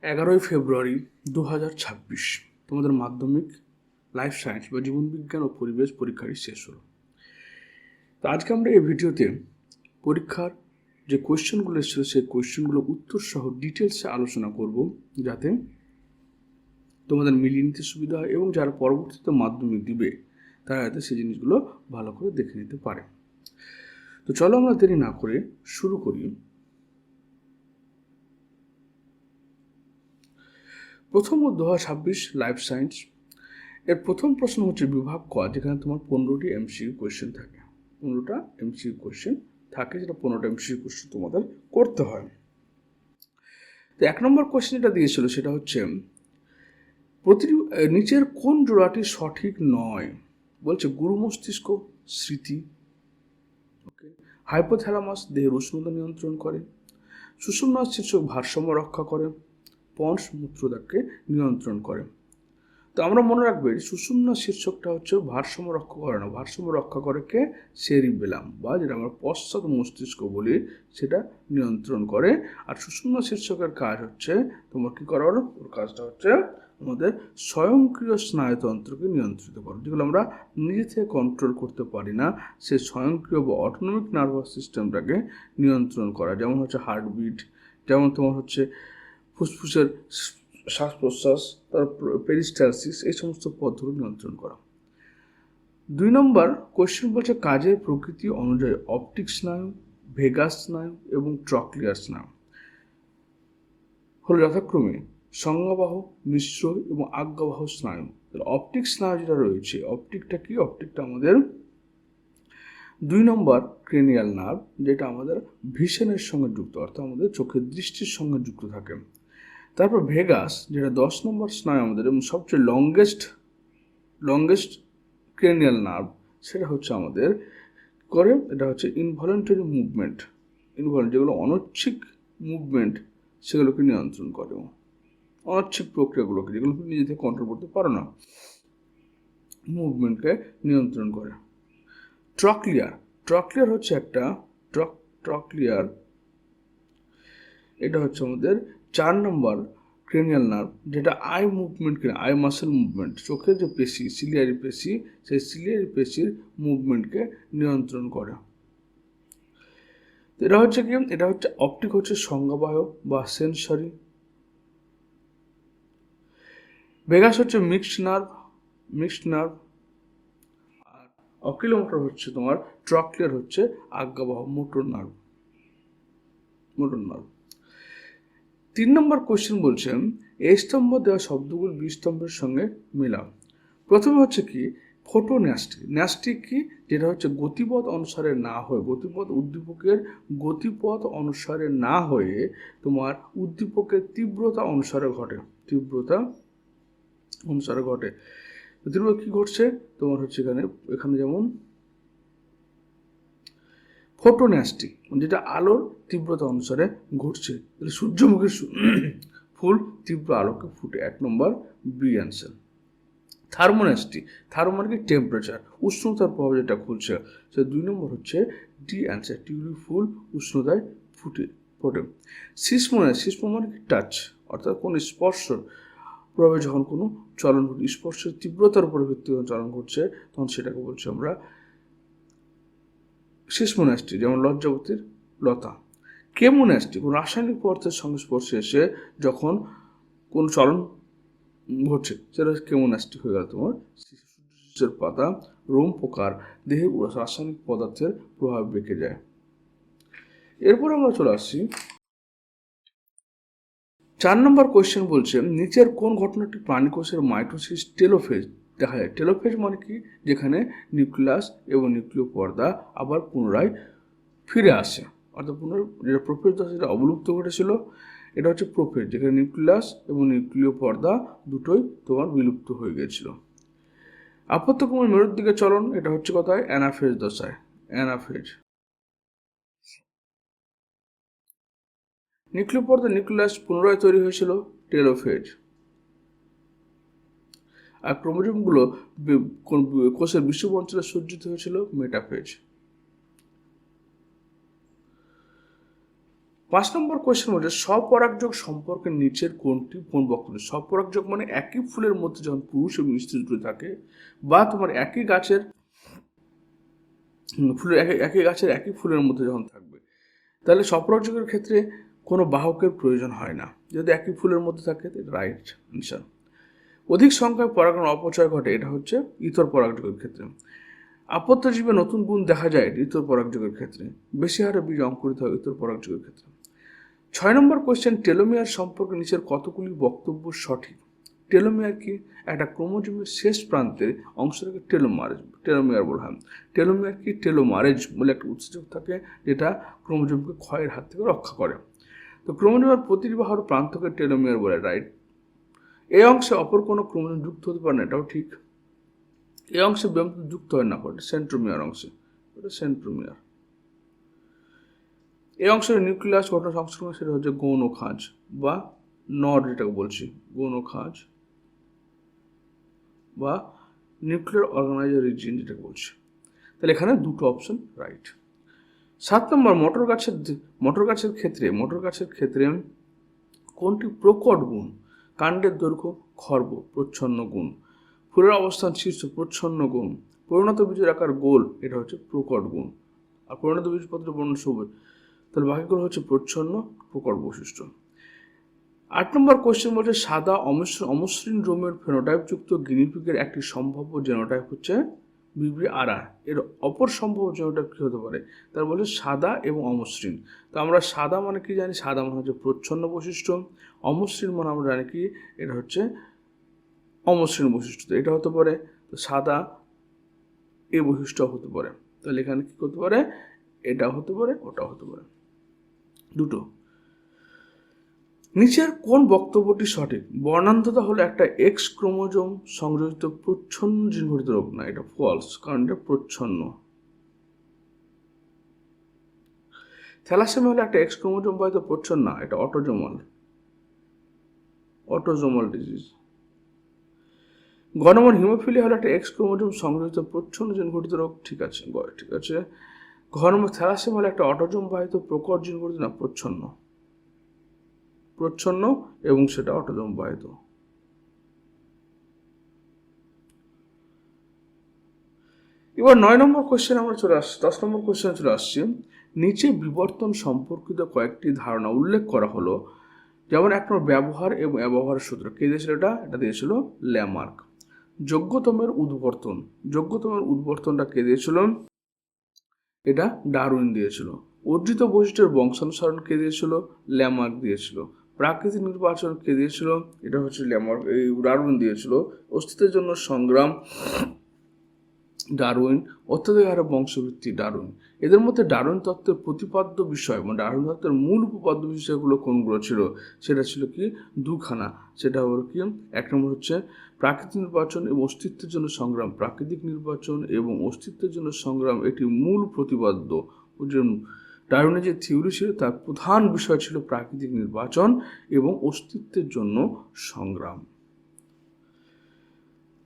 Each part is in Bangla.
11 ফেব্রুয়ারি 2026 তোমাদের মাধ্যমিক লাইফ সায়েন্স বা জীবনবিজ্ঞান ও পরিবেশ পরীক্ষাটি শেষ হলো। তো আজকে আমরা এই ভিডিওতে পরীক্ষার যে কোয়েশ্চেনগুলো এসেছিল সেই কোয়েশ্চেনগুলো উত্তর সহ ডিটেলসে আলোচনা করব, যাতে তোমাদের মিলিয়ে নিতে সুবিধা হয় এবং যারা পরবর্তীতে মাধ্যমিক দিবে তারা যাতে সেই জিনিসগুলো ভালো করে দেখে নিতে পারে। তো চলো আমরা দেরি না করে শুরু করি। প্রথম 2026 লাইফ সায়েন্স এর প্রথম প্রশ্ন হচ্ছে বিভাগ ক, যেখানে তোমার 15টি এমসিকিউ কোয়েশ্চেন থাকে। 15টা এমসিকিউ কোয়েশ্চেন থাকে, যেটা 15টা এমসিকিউ কোয়েশ্চেন তোমাদের করতে হয়। তো 1 নম্বর কোয়েশ্চেন যেটা দিয়েছিল সেটা হচ্ছে নিচের কোন জোড়াটি সঠিক নয়। বলছে গুরু মস্তিষ্ক স্মৃতি, ওকে, হাইপোথ্যালামাস দেহের উষ্ণতা নিয়ন্ত্রণ করে, সুষুম্না শীর্ষক ভারসাম্য রক্ষা করে, পন্স মূত্রদাগকে নিয়ন্ত্রণ করে। তো আমরা মনে রাখবে সুষুম্না শীর্ষকটা হচ্ছে ভারসাম্য রক্ষা করে না, ভারসাম্য রক্ষা করে কে? সেরিবেলাম, বা যেটা আমরা পশ্চাৎ মস্তিষ্ক বলি সেটা নিয়ন্ত্রণ করে। আর সুষুম্না শীর্ষকের কাজ হচ্ছে তোমার কি করার, ওর কাজটা হচ্ছে আমাদের স্বয়ংক্রিয় স্নায়ুতন্ত্রকে নিয়ন্ত্রিত করা, যেগুলো আমরা নিজে থেকে কন্ট্রোল করতে পারি না, সে স্বয়ংক্রিয় বা অটোনমিক নার্ভাস সিস্টেমটাকে নিয়ন্ত্রণ করা। যেমন হচ্ছে হার্টবিট, যেমন তোমার হচ্ছে ফুসফুসের শ্বাস প্রশ্বাস, তারপর পেরিস্টালসিস, এই সমস্ত পদ্ধতি নিয়ন্ত্রণ করা। 2 নম্বর কোয়েশ্চেন বলছে কাজের প্রকৃতি অনুযায়ী অপটিক স্নায়ু, ভেগাস স্নায়ু এবং ট্রক্লিয়ার স্নায়ু হলো যথাক্রমে সংজ্ঞাবাহ, মিশ্র এবং আজ্ঞাবাহ স্নায়ু। অপটিক স্নায়ু যেটা রয়েছে, অপটিকটা কি? অপটিকটা আমাদের 2 নম্বর ক্রেনিয়াল নার্ভ, যেটা আমাদের ভিশনের সঙ্গে যুক্ত, অর্থাৎ আমাদের চোখের দৃষ্টির সঙ্গে যুক্ত থাকে। তারপর ভেগাস, যেটা 10 নম্বর স্নায়ু আমাদের এবং সবচেয়ে লংগেস্ট ক্রেনিয়াল নার্ভ, সেটা হচ্ছে আমাদের করে, এটা হচ্ছে ইনভলেন্টারি মুভমেন্ট, যেগুলো অনৈচ্ছিক মুভমেন্ট সেগুলোকে নিয়ন্ত্রণ করে, অনৈচ্ছিক প্রক্রিয়াগুলোকে, যেগুলো নিজে থেকে কন্ট্রোল করতে পারো না, মুভমেন্টকে নিয়ন্ত্রণ করে। ট্রক্লিয়ার হচ্ছে একটা ট্রক্লিয়ার, এটা হচ্ছে আমাদের 4 নম্বর ক্রেনিয়াল নার্ভ, যেটা আই মুভমেন্টকে, আই মাসেল মুভমেন্ট, চোখের যে পেশি, সিলিয়ারি পেশি, সেই সিলিয়ারি পেশির মুভমেন্টকে নিয়ন্ত্রণ করে। এটা হচ্ছে কি? এটা হচ্ছে অপটিক হচ্ছে সংজ্ঞাবাহক বা সেন্সরি। ভেগাস হচ্ছে মিক্সড নার্ভ। আর অকিলোমোটর হচ্ছে তোমার, ট্রক্লিয়ার হচ্ছে আজ্ঞাবাহ মোটর নার্ভ। 3 নম্বর কোয়েশ্চেন বলছেন এ স্তম্ভ দেওয়া শব্দগুলো বি স্তম্ভের সঙ্গে মিলাও। প্রথমে হচ্ছে কি ন্যাস্টিক কি, যেটা হচ্ছে গতিপথ অনুসারে না হয়ে, উদ্দীপকের গতিপথ অনুসারে না হয়ে তোমার উদ্দীপকের তীব্রতা অনুসারে ঘটে। তীব্রতা কি ঘটছে তোমার হচ্ছে এখানে যেমন ফোটোন্যাস্টিক, যেটা আলোর তীব্রতা অনুসারে ঘটছে। সূর্যমুখীর ফুল তীব্র আলোকে ফুটে, 1 নম্বর বি অ্যান্সার। থার্মো মানে কি? টেম্পারেচার, উষ্ণতার প্রভাবে যেটা খুলছে, সে 2 নম্বর হচ্ছে ডি অ্যান্সার। টিউলিপ ফুল উষ্ণতায় ফোটে। সিসমো মানে কি? টাচ, অর্থাৎ কোন স্পর্শ প্রভাবে যখন কোনো চলন ঘটে, স্পর্শের তীব্রতার উপর ভিত্তি করে চলন ঘটছে, তখন সেটাকে বলছি আমরা সিসমোন্যাস্টি, যেমন লজ্জাবতীর লতা। কেমোন্যাস্টি, কোন রাসায়নিক পদার্থের সংস্পর্শে এসে যখন কোন চলন ঘটছে, সেটা কেমোন্যাস্টি হয়ে গেল তোমার। সূর্যের পাতা, রোম পোকার দেহে রাসায়নিক পদার্থের প্রভাব বেঁকে যায়। এরপর আমরা চলে আসছি 4 নম্বর কোয়েশ্চেন বলছে নিচের কোন ঘটনাটি প্রাণীকোষের মাইটোসিস টেলোফেজ দেখা যায়। টেলোফেজ মানে কি? যেখানে নিউক্লিয়াস এবং নিউক্লিয় পর্দা আবার পুনরায় ফিরে আসে, অর্থাৎ যেটা প্রোফেজ দশা যেটা অবলুপ্ত ঘটেছিল, এটা হচ্ছে প্রোফেজ, যেখানে নিউক্লিয়াস এবং নিউক্লিয় পর্দা দুটোই তোমার বিলুপ্ত হয়ে গিয়েছিল। আপত্যক্রমে মেরুর দিকে চলন, এটা হচ্ছে কথায় অ্যানাফেজ দশায়, অ্যানাফেজ। নিউক্লিয় পর্দা নিউক্লিয়াস পুনরায় তৈরি হয়েছিল, টেলোফেজ। আর ক্রোমোজোমগুলো কোষের বিষুব অঞ্চলে সজ্জিত হয়েছিল, মেটাফেজ। 5 নম্বর কোয়েশ্চেন বলছে স্বপরাগযোগ সম্পর্কে নিচের কোনটি কোন বক্তব্য? স্বপরাগযোগ মানে একই ফুলের মধ্যে যখন পুরুষ এবং স্ত্রী দুটো থাকে, বা তোমার একই গাছের ফুলের একই গাছের একই ফুলের মধ্যে যখন থাকবে, তাহলে স্বপরাগযোগের ক্ষেত্রে কোনো বাহকের প্রয়োজন হয় না, যদি একই ফুলের মধ্যে থাকে। Right answer. অধিক সংখ্যায় পরাগণ অপচয় ঘটে, এটা হচ্ছে ইতর পরাগযোগের ক্ষেত্রে। আপত্যজীবে নতুন গুণ দেখা যায়, এটা ইতর পরাগযোগের ক্ষেত্রে। বেশি হারে বীজ অঙ্কুরিত হয় ইতর পরাগযোগের ক্ষেত্রে। 6 নম্বর কোয়েশ্চেন, টেলোমিয়ার সম্পর্কে নিচের কতগুলি বক্তব্য সঠিক? টেলোমিয়ার কি? একটা ক্রোমোজোমের শেষ প্রান্তের অংশটাকে টেলোমিয়ার বলা হয়। টেলোমিয়ার কি? টেলোমারেজ বলে একটা উৎসেচক থাকে, যেটা ক্রোমোজোমকে ক্ষয়ের হাত থেকে রক্ষা করে। তো ক্রোমোজোমের প্রতিটি বাহুর প্রান্তকে টেলোমিয়ার বলে। রাইট। এই অংশে অপর কোনো ক্রোমোজোম যুক্ত হতে পারে না, এটাও ঠিক। এই অংশে যুক্ত হয় না, সেন্ট্রোমিয়ার অংশে, এটা সেন্ট্রোমিয়ার। এই অংশের নিউক্লিয়াস ঘটনা সংস্করণ, সেটা হচ্ছে গৌণ খাঁজ বা নড, যেটাকে বলছি গৌণ খাঁজ বা নিউক্লিয়ার অর্গানাইজার রিজিয়ন, যেটাকে বলছি। তাহলে এখানে দুটো অপশন রাইট। 7 নম্বর, মটর গাছের ক্ষেত্রে কোনটি প্রকট গুণ? কাণ্ডের দৈর্ঘ্য খর্ব, প্রচ্ছন্ন গুণ। ফুলের অবস্থান শীর্ষ, প্রচ্ছন্ন গুণ। পরিণত বীজের আকার গোল, এটা হচ্ছে প্রকট গুণ। আর পরিণত বীজপত্র বর্ণ সবুজ, তাহলে বাকিগুলো হচ্ছে প্রচ্ছন্ন প্রকট বৈশিষ্ট্য। 8 নম্বর কোয়েশ্চেন বলছে সাদা অমসৃণ রোমের ফেনোটাইপযুক্ত গিনিপিগের একটি সম্ভাব্য জেনোটাইপ হচ্ছে BBRR। এর অপর সম্ভাব্য জেনোটাইপ কী হতে পারে? তার বলছে সাদা এবং অমসৃণ। তো আমরা সাদা মানে কি জানি? সাদা মানে হচ্ছে প্রচ্ছন্ন বৈশিষ্ট্য। অমসৃণ মানে আমরা জানি কি? এটা হচ্ছে অমসৃণ বৈশিষ্ট্য। তো এটা হতে পারে, তো সাদা এই বৈশিষ্ট্য হতে পারে। তাহলে এখানে কি করতে পারে? এটা হতে পারে, ওটা হতে পারে, দুটো। নিচের কোন বক্তব্যটি সঠিক? বর্ণান্ধতা হলো একটা এক্স ক্রোমোজোম সংযোজিত প্রচ্ছন্ন জিনঘটিত রোগ। না, এটা ফলস, কারণ এটা প্রচ্ছন্ন। থ্যালাসেমিয়া হলো একটা এক্স ক্রোমোজোম বাহিত প্রচ্ছন্ন, না, এটা অটোজোমাল ডিজিজ। গণমন হিমোফিলিয়া হলো একটা এক্স ক্রোমোজোম সংযোজিত প্রচ্ছন্ন জিনঘটিত রোগ। ঠিক আছে, ঠিক আছে। ঘনমন থ্যালাসেমিয়া হলো একটা অটোজোম বাহিত প্রকট জিনঘটিত, না, প্রচ্ছন্ন এবং সেটা অটোজোম বাহিত। এবার 9 নম্বর কোয়েশ্চেন আমরা চলে আসছি, 10 নম্বর কোয়েশ্চেনে চলে আসছি। নিচে বিবর্তন সম্পর্কিত কয়েকটি ধারণা উল্লেখ করা হলো, যেমন 1 নম্বর ব্যবহার এবং ব্যবহারের সূত্র। কে দিয়েছিল এটা দিয়েছিল ল্যামার্ক। যোগ্যতমের উদ্বর্তনটা কে দিয়েছিল? এটা ডারউইন দিয়েছিল। অর্জিত বৈশিষ্ট্যের বংশানুসরণ কে দিয়েছিল? ল্যামার্ক দিয়েছিল। প্রাকৃতিক নির্বাচন কে দিয়েছিল? এটা হচ্ছে ডারউইন দিয়েছিল। অস্তিত্বের জন্য সংগ্রাম, ডারউইন। অত্যাধিক হারে বংশবৃদ্ধি, ডারউইন। এদের মধ্যে ডারউইন তত্ত্বের প্রতিপাদ্য বিষয় এবং ডারউইন তত্ত্বের মূল উপপাদ্য বিষয়গুলো কোনগুলো ছিল? সেটা ছিল কি? দুখানা। সেটা হলো কি? 1 নম্বর হচ্ছে প্রাকৃতিক নির্বাচন এবং অস্তিত্বের জন্য সংগ্রাম। প্রাকৃতিক নির্বাচন এবং অস্তিত্বের জন্য সংগ্রাম এটি মূল প্রতিপাদ্য। ডারউইনের যে থিওরি ছিল তার প্রধান বিষয় ছিল প্রাকৃতিক নির্বাচন এবং অস্তিত্বের জন্য সংগ্রাম।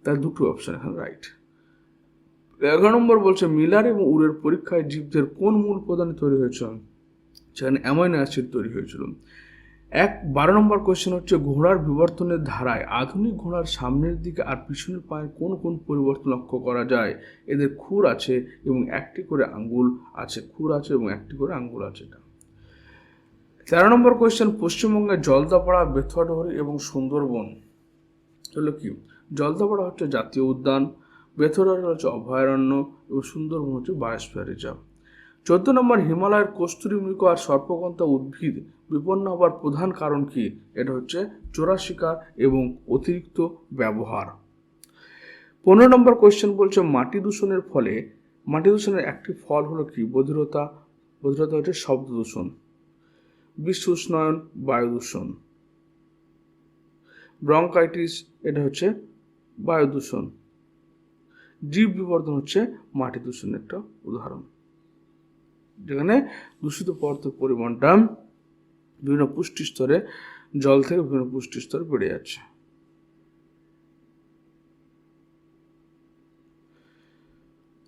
তার দুটো অপশন এখানে রাইট। 11 নম্বর বলছে মিলার এবং উরের পরীক্ষায় জীবদের কোন মূল উপাদানে তৈরি হয়েছিল? সেখানে অ্যামাইনো অ্যাসিড তৈরি হয়েছিল। 12 নম্বর কোয়েশ্চেন হচ্ছে ঘোড়ার বিবর্তনের ধারায় আধুনিক ঘোড়ার সামনের দিকে আর পিছনের পায়ের কোন কোন পরিবর্তন লক্ষ্য করা যায়? এদের খুর আছে এবং একটি করে আঙ্গুল আছে। এটা। 13 নম্বর কোয়েশ্চেন পশ্চিমবঙ্গের জলদাপাড়া, বেথুয়াডহরি এবং সুন্দরবন হলো কি? জলদাপাড়া হচ্ছে জাতীয় উদ্যান, বেথুয়াডহরি হচ্ছে অভয়ারণ্য এবং সুন্দরবন হচ্ছে বায়োস্ফিয়ার রিজার্ভ। 14 নম্বর হিমালয়ের কস্তুরী মৃগ আর সর্পগন্ধা উদ্ভিদ বিপন্ন হবার প্রধান কারণ কি? এটা হচ্ছে চোরা শিকার এবং অতিরিক্ত ব্যবহার। 15 নম্বর কোয়েশ্চেন বলছে মাটি দূষণের একটি ফল হলো কি? বধিরতা হচ্ছে শব্দ দূষণ। বিশ্ব উষ্ণায়ন, বায়ু দূষণ। ব্রঙ্কাইটিস, এটা হচ্ছে বায়ু দূষণ। জীব বিবর্তন হচ্ছে মাটি দূষণের একটা উদাহরণ, যেখানে দূষিত পদার্থের পরিমাণটা বিভিন্ন পুষ্টি স্তরে, জল থেকে বিভিন্ন পুষ্টি স্তরে বেড়ে যাচ্ছে।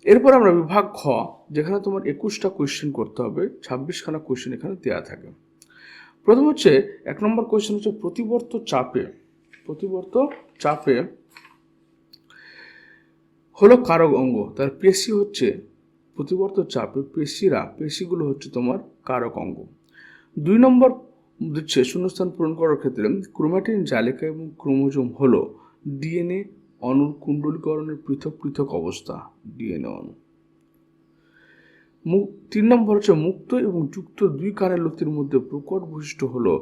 এরপর আমরা বিভাগ খ, যেখানে তোমার 21টা কোয়েশ্চেন করতে হবে, 26খানা কোয়েশ্চেন এখানে দেওয়া থাকে। প্রথম হচ্ছে 1 নম্বর কোয়েশ্চেন হচ্ছে প্রতিবর্ত চাপে হলো কারক অঙ্গ। তার পেশি হচ্ছে প্রতিবর্ত চাপে পেশিগুলো হচ্ছে তোমার কারক অঙ্গ। 2 নম্বর দিচ্ছে শূন্যস্থান পূরণ করার ক্ষেত্রে ক্রোমাটিন জালিকা এবং ক্রোমোজোম হলো ডিএনএ অণুর কুণ্ডলীকরণের পৃথক পৃথক অবস্থা, ডিএনএ অণু। 3 নম্বর হচ্ছে মুক্ত এবং যুক্ত দুই কানের লতির মধ্যে প্রকট বৈশিষ্ট্য হলো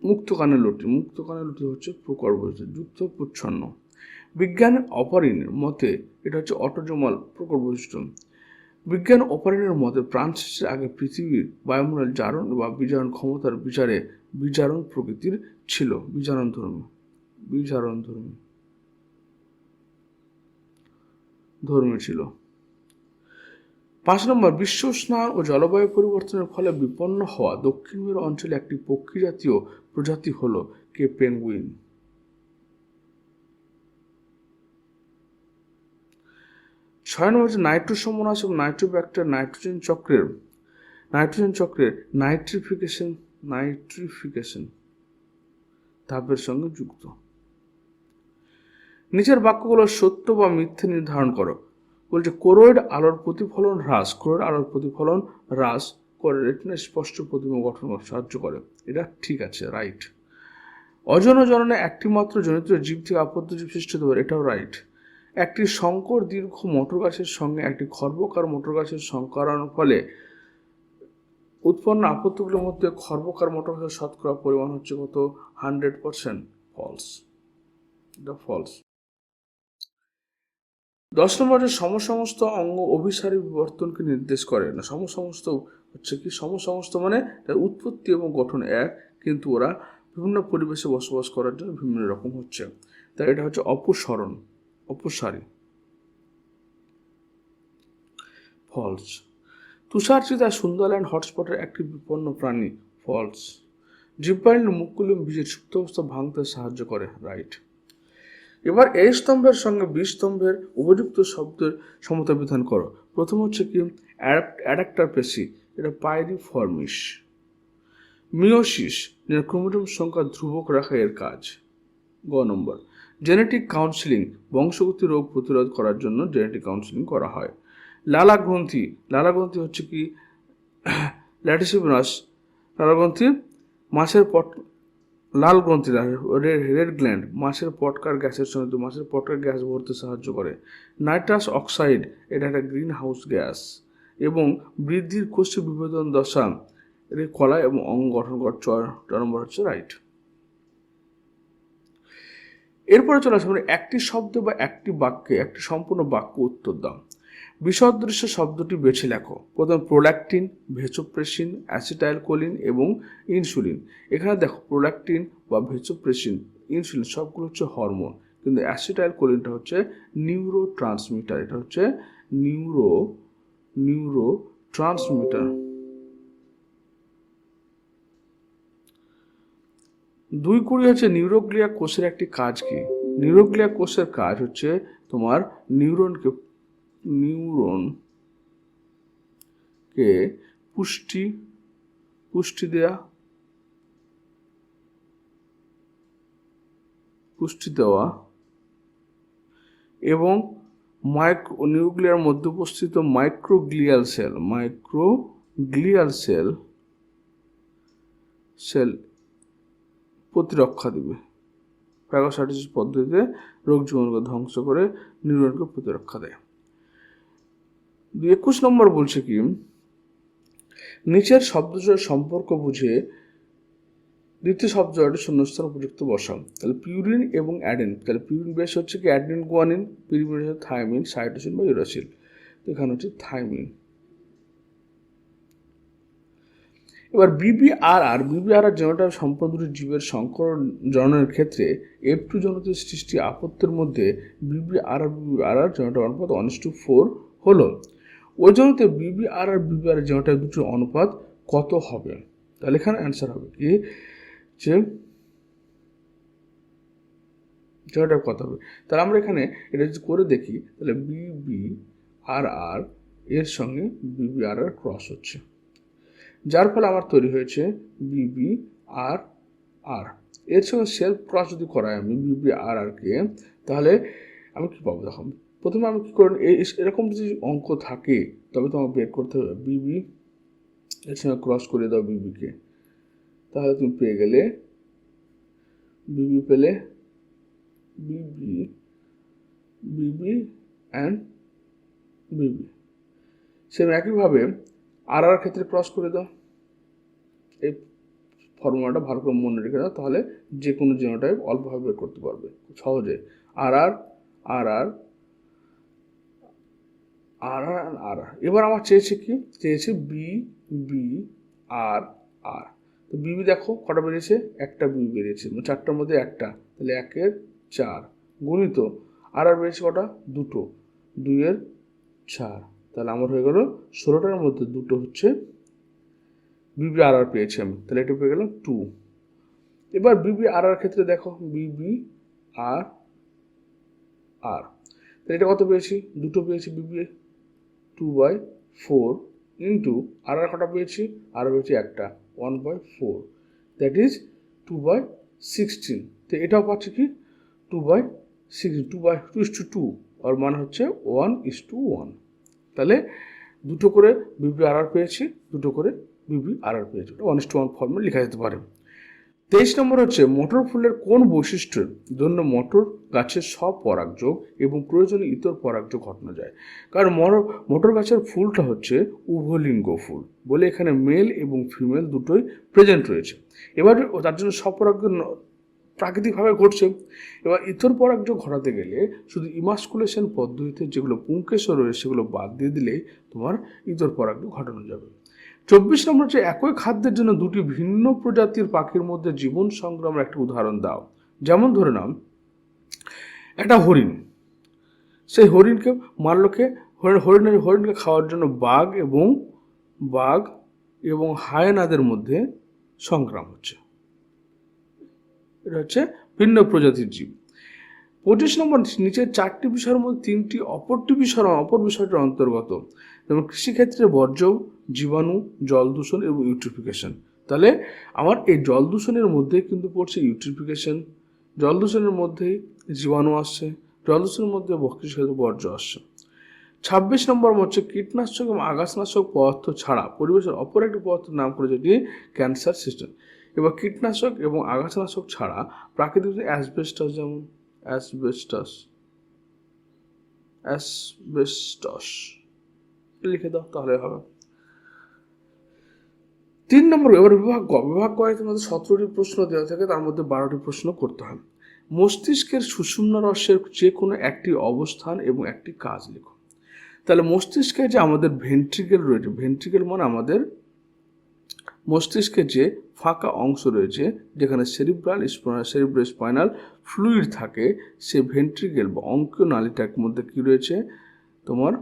মুক্ত কানের লতি হচ্ছে প্রকট বৈশিষ্ট্য, যুক্ত প্রচ্ছন্ন। বিজ্ঞান অপারিনের মতে এটা হচ্ছে অটোজোমাল প্রকট বৈশিষ্ট্য। বিজ্ঞান অপারিনের মতে প্রাণ সৃষ্টির আগে পৃথিবীর বায়ুমণ্ডল জারণ বা বিজারণ ক্ষমতার বিচারে বিজারণ প্রকৃতির ছিল, বিজারণ ধর্মী ছিল। 5 নম্বর বিশ্ব উষ্ণায়ন ও জলবায়ু পরিবর্তনের ফলে বিপন্ন হওয়া দক্ষিণ মেরু অঞ্চলে একটি পক্ষী জাতীয় প্রজাতি হলো পেঙ্গুইন। 6 নম্বর হচ্ছে নাইট্রোসোমোনাস এবং নাইট্রোব্যাক্টার নাইট্রোজেন চক্রের নাইট্রিফিকেশন ধাপের সঙ্গে যুক্ত। নিচের বাক্যগুলো সত্য বা মিথ্যে নির্ধারণ করো। বলছে ক্লোরাইড আলোর প্রতিফলন হ্রাস করে রেটিনায় স্পষ্ট প্রতিমা গঠন করতে সাহায্য করে, এটা ঠিক আছে, রাইট। অযৌন জননে একটি মাত্র জনিত জীব থেকে আপত্ত জীব সৃষ্টি হতে পারে, এটাও রাইট। একটি সংকর দীর্ঘ মটর গাছের সঙ্গে একটি খর্বকার মটর গাছের সংকরানোর ফলে উৎপন্ন আপত্যগুলোর মধ্যে খর্বকার মটর গাছের শতকরা পরিমাণ হচ্ছে কত? 100%। ফলস, এটা ফলস। 10 নম্বর হচ্ছে সমসমস্ত অঙ্গ অভিসারী বিবর্তনকে নির্দেশ করে না। সমসমস্ত হচ্ছে কি? সমসমস্ত মানে তার উৎপত্তি এবং গঠন এক, কিন্তু ওরা বিভিন্ন পরিবেশে বসবাস করার জন্য বিভিন্ন রকম হচ্ছে, তাই এটা হচ্ছে অপসারী, ফলস। তুষারচিতা সুন্দরল্যান্ড হটস্পটের একটি বিপন্ন প্রাণী, ফলস। জীববাহিনীর মুখগুলো বীজের সুপ্ত অবস্থা ভাঙতে সাহায্য করে, রাইট। এবার এই স্তম্ভের সঙ্গে বি স্তম্ভের উপযুক্ত শব্দের সমতা বিধান করো। প্রথম হচ্ছে কি? অ্যাডাক্টার পেশি, এটা পাইরিফর্মিস। মিওসিস, যেটা ক্রোমোজোম সংখ্যা ধ্রুবক রাখা এর কাজ। গ নম্বর জেনেটিক কাউন্সিলিং, বংশগত রোগ প্রতিরোধ করার জন্য জেনেটিক কাউন্সিলিং করা হয়। লালা গ্রন্থি হচ্ছে কি? ল্যাটিসিমাস লালা গ্রন্থি মাছের লাল গ্রন্থি, রেড গ্ল্যান্ড মাছের পটকার গ্যাসের সঙ্গে মাছের পটকার গ্যাস ভরতে সাহায্য করে। নাইট্রাস অক্সাইড, এটা একটা গ্রিন হাউস গ্যাস এবং বৃদ্ধির কোষীয় বিভেদন দশা এর কলা এবং অঙ্গ গঠন করার 4 নম্বর হচ্ছে রাইট। এরপরে চলে আসবে একটি শব্দ বা একটি বাক্যে একটি সম্পূর্ণ বাক্য উত্তর দাও। বিসদৃশ্য শব্দটি বেছে লেখো। প্রথম প্রোল্যাকটিন, ভেসোপ্রেসিন, অ্যাসিটাইলকোলিন এবং ইনসুলিন। এখানে দেখো প্রোল্যাকটিন বা ভেসোপ্রেসিন, ইনসুলিন সবগুলো হচ্ছে হরমোন, কিন্তু অ্যাসিটাইলকোলিনটা হচ্ছে নিউরো ট্রান্সমিটার, এটা হচ্ছে নিউরো ট্রান্সমিটার। 2 হচ্ছে নিউরোগ্লিয়া কোষের একটি কাজ কি? নিউরোগ্লিয়া কোষের কাজ হচ্ছে তোমার নিউরনকে পুষ্টি দেওয়া এবং নিউক্লিয়ার মধ্যে উপস্থিত মাইক্রোগ্লিয়াল সেল প্রতিরক্ষা দেবে। প্যাগোসাইটোসিস পদ্ধতিতে রোগ জীবাণুকে ধ্বংস করে নিউরনকে প্রতিরক্ষা দেয়। 21 নম্বর বলছে কি? নিচের শব্দজোড়ের সম্পর্ক বুঝে দ্বিতীয় শব্দজোড়াটি শূন্যস্থান উপযুক্ত বসাও। তাহলে পিউরিন এবং অ্যাডেন, তাহলে পিউরিন বেশ হচ্ছে কি? অ্যাডেনিন, গুয়ানিন, পিউরিন হচ্ছে থাইমিন, সাইটোসিন বা ইউরাসিল, এখানে হচ্ছে থাইমিন। এবার বিবিআরআর জেনোটাইপ সম্পন্ন দুটি জীবের সংকর জননের ক্ষেত্রে F2 জনতের সৃষ্টি আপত্যের মধ্যে বিবিআরআর জেনোটাইপ অনুপাত 1:4 হলো। ওই জনতে বিবিআরআর জেনোটাইপ দুটির অনুপাত কত হবে? তাহলে এখানে অ্যান্সার হবে কি? যে জেনোটাইপ কত হবে? তাহলে আমরা এখানে এটা যদি করে দেখি, তাহলে বিবিআরআর এর সঙ্গে বিবিআরআর ক্রস হচ্ছে। যার ফলে আমার তৈরি হয়েছে বিবি আর আর। এর সঙ্গে সেলফ ক্রস যদি করাই আমি বিবি আর কে, তাহলে আমি কী পাবো? দেখো, প্রথমে আমি কী করি, এরকম যদি অঙ্ক থাকে তবে তোমাকে বের করতে হবে বিবি এর সঙ্গে ক্রস করে দাও বিবিকে, তাহলে তুমি পেয়ে গেলে বিবি, পেলে বিবি বিবি অ্যান্ড বিবি। সেম একইভাবে আর ক্ষেত্রে ক্রস করে দাও। এই ফর্মুলাটা ভালো করে মনে রেখে দাও, তাহলে যে কোনো জিনোটাইপ অল্পভাবে বের করতে পারবে সহজে। আর আর আর আর আর আর এবার আমার চেয়েছে কি, চেয়েছে বি বি আর আর। তো বিবি দেখো কটা বেরিয়েছে, একটা বিবি বেরিয়েছে, চারটার মধ্যে একটা, তাহলে 1-এর 4 গুণিত আর বেরিয়েছে কটা, দুটো, 2-এর 4, তাহলে আমার হয়ে গেল 16টার মধ্যে দুটো হচ্ছে বিবি আর পেয়েছি আমি, তাহলে এটা পেয়ে গেলাম 2। এবার বিবি আর ক্ষেত্রে দেখো বিবি আর আর, তাহলে এটা কত পেয়েছি, দুটো পেয়েছি বিবি, 2/4 ইন্টু আর কটা পেয়েছি, আর পেয়েছি একটা, 1/4, দ্যাট ইজ 2/16। তো এটাও পাচ্ছি কি 2/6, 2/2, আর মানে হচ্ছে 1:1। তাহলে দুটো করে বিবি আর পেয়েছি, দুটো করে বিবি আর পেয়েছি, 1:1 ফর্মে লেখা যেতে পারে। 23 নম্বর হচ্ছে মটর ফুলের কোন বৈশিষ্ট্যের জন্য মটর গাছের স্বপরাগযোগ এবং প্রয়োজনীয় ইতর পরাগযোগ ঘটানো যায়। কারণ মটর গাছের ফুলটা হচ্ছে উভলিঙ্গ ফুল বলে এখানে মেল এবং ফিমেল দুটোই প্রেজেন্ট রয়েছে। এবার তার জন্য স্বপরাগযোগ প্রাকৃতিকভাবে ঘটছে। এবার ইতর পরাগযোগ ঘটাতে গেলে শুধু ইমাস্কুলেশন পদ্ধতিতে যেগুলো পুংকেশর রয়েছে সেগুলো বাদ দিয়ে দিলেই তোমার ইতর পরাগযোগ ঘটানো যাবে। 24 নম্বর হচ্ছে একই খাদ্যের জন্য দুটি ভিন্ন প্রজাতির পাখির মধ্যে জীবন সংগ্রামের একটা উদাহরণ দাও। যেমন ধরে নাও একটা হরিণ, সেই হরিণকে মারলোকে, হরিণকে খাওয়ার জন্য বাঘ এবং হায়েনাদের মধ্যে সংগ্রাম হচ্ছে। এটা হচ্ছে ভিন্ন প্রজাতির জীব। 25 নম্বর নিচের 4টি বিষয়ের মধ্যে 3টি অপর বিষয়টির অন্তর্গত, যেমন কৃষিক্ষেত্রে বর্জ্য, জীবাণু, জল দূষণ এবং ইউট্রিফিকেশন। তাহলে আমার এই জল দূষণের মধ্যে কিন্তু পড়ছে ইউট্রিফিকেশন, জল দূষণের মধ্যেই জীবাণু আসছে, জল দূষণের মধ্যে কৃষিক্ষেত্রে বর্জ্য আসছে। 26 নম্বর হচ্ছে কীটনাশক এবং আগাছনাশক পদার্থ ছাড়া পরিবেশের অপর একটি পদার্থের নাম করে, যেটি ক্যান্সার সিস্টেম। এবার কীটনাশক এবং আগাছনাশক ছাড়া প্রাকৃতিক অ্যাসবেস্টাস, যেমন অ্যাসবেস্টস লিখে দাও, তাহলে হবে। 3 নম্বর এবার বিভাগ গ তোমাদের 17টি প্রশ্ন দেওয়া থাকে, তার মধ্যে 12টি প্রশ্ন করতে হয়। মস্তিষ্কের সুষুম্ন রসের যে কোনো একটি অবস্থান এবং একটি কাজ লেখো। তাহলে মস্তিষ্কে যে আমাদের ভেন্ট্রিকেল রয়েছে, ভেন্ট্রিকেল মানে আমাদের মস্তিষ্কে যে ফাঁকা অংশ রয়েছে যেখানে সেরিব্রোস্পাইনাল ফ্লুইড থাকে, সে ভেন্ট্রিকেল বা অঙ্কীয় নালীটার মধ্যে কি রয়েছে তোমার,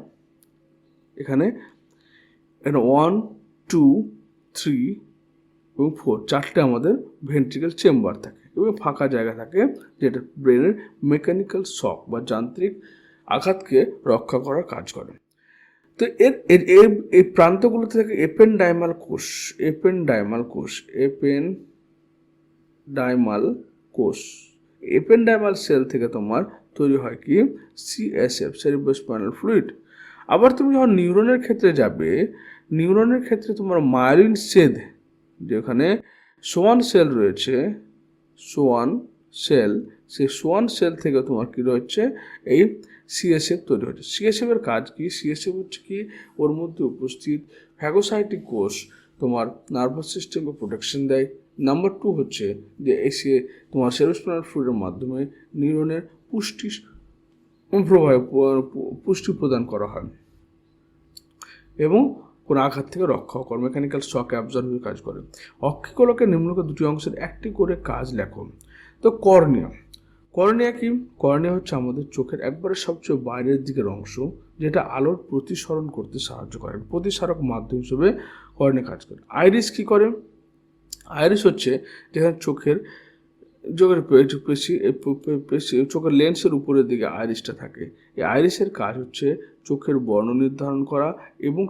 এখানে 1, 2, 3 এবং 4 চারটে আমাদের ভেন্ট্রিকেল চেম্বার থাকে এবং ফাঁকা জায়গা থাকে, যেটা ব্রেনের মেকানিক্যাল শক বা যান্ত্রিক আঘাতকে রক্ষা করার কাজ করে। তো এই প্রান্তগুলোতে থাকে এপেনডাইমাল এপেনডাইমাল সেল থেকে তোমার তৈরি হয় কি সিএসএফ, সেরিব্রোস্পাইনাল ফ্লুইড। আবার তুমি যখন নিউরনের ক্ষেত্রে যাবে, নিউরনের ক্ষেত্রে তোমার মায়োলিন সেদ, যেখানে সোয়ান সেল রয়েছে, সেই সোয়ান সেল থেকে তোমার কি রয়েছে এই সিএসএফ তৈরি হচ্ছে। সিএসএফ এর কাজ কি, সিএসএফ হচ্ছে কি ওর মধ্যে উপস্থিত ফ্যাগোসাইটিক কোষ তোমার নার্ভাস সিস্টেমকে প্রোটেকশন দেয়। নাম্বার 2 হচ্ছে যে তোমার সেরিব্রোস্পাইনাল ফ্লুইডের মাধ্যমে নিউরনের পুষ্টি প্রদান করা হয় এবং কোনো আঘাত থেকে রক্ষা করে, মেকানিক্যাল শক অ্যাবজর্বের কাজ করে। অক্ষিগোলকের নিম্নলিখিত দুটি অংশের একটি করে কাজ লেখো। তো কর্নিয়া কি, কর্নিয়া হচ্ছে আমাদের চোখের একবারে সবচেয়ে বাইরের দিকের অংশ, যেটা আলোর প্রতিসরণ করতে সাহায্য করে, প্রতিসারক মাধ্যম হিসেবে কর্নিয়া কাজ করে। আইরিস কি করে, আইরিস হচ্ছে যেখানে চোখের চোখের লেন্সের উপরের দিকে আইরিসটা থাকে। এই আইরিসের কাজ হচ্ছে চোখের বর্ণ নির্ধারণ করা এবং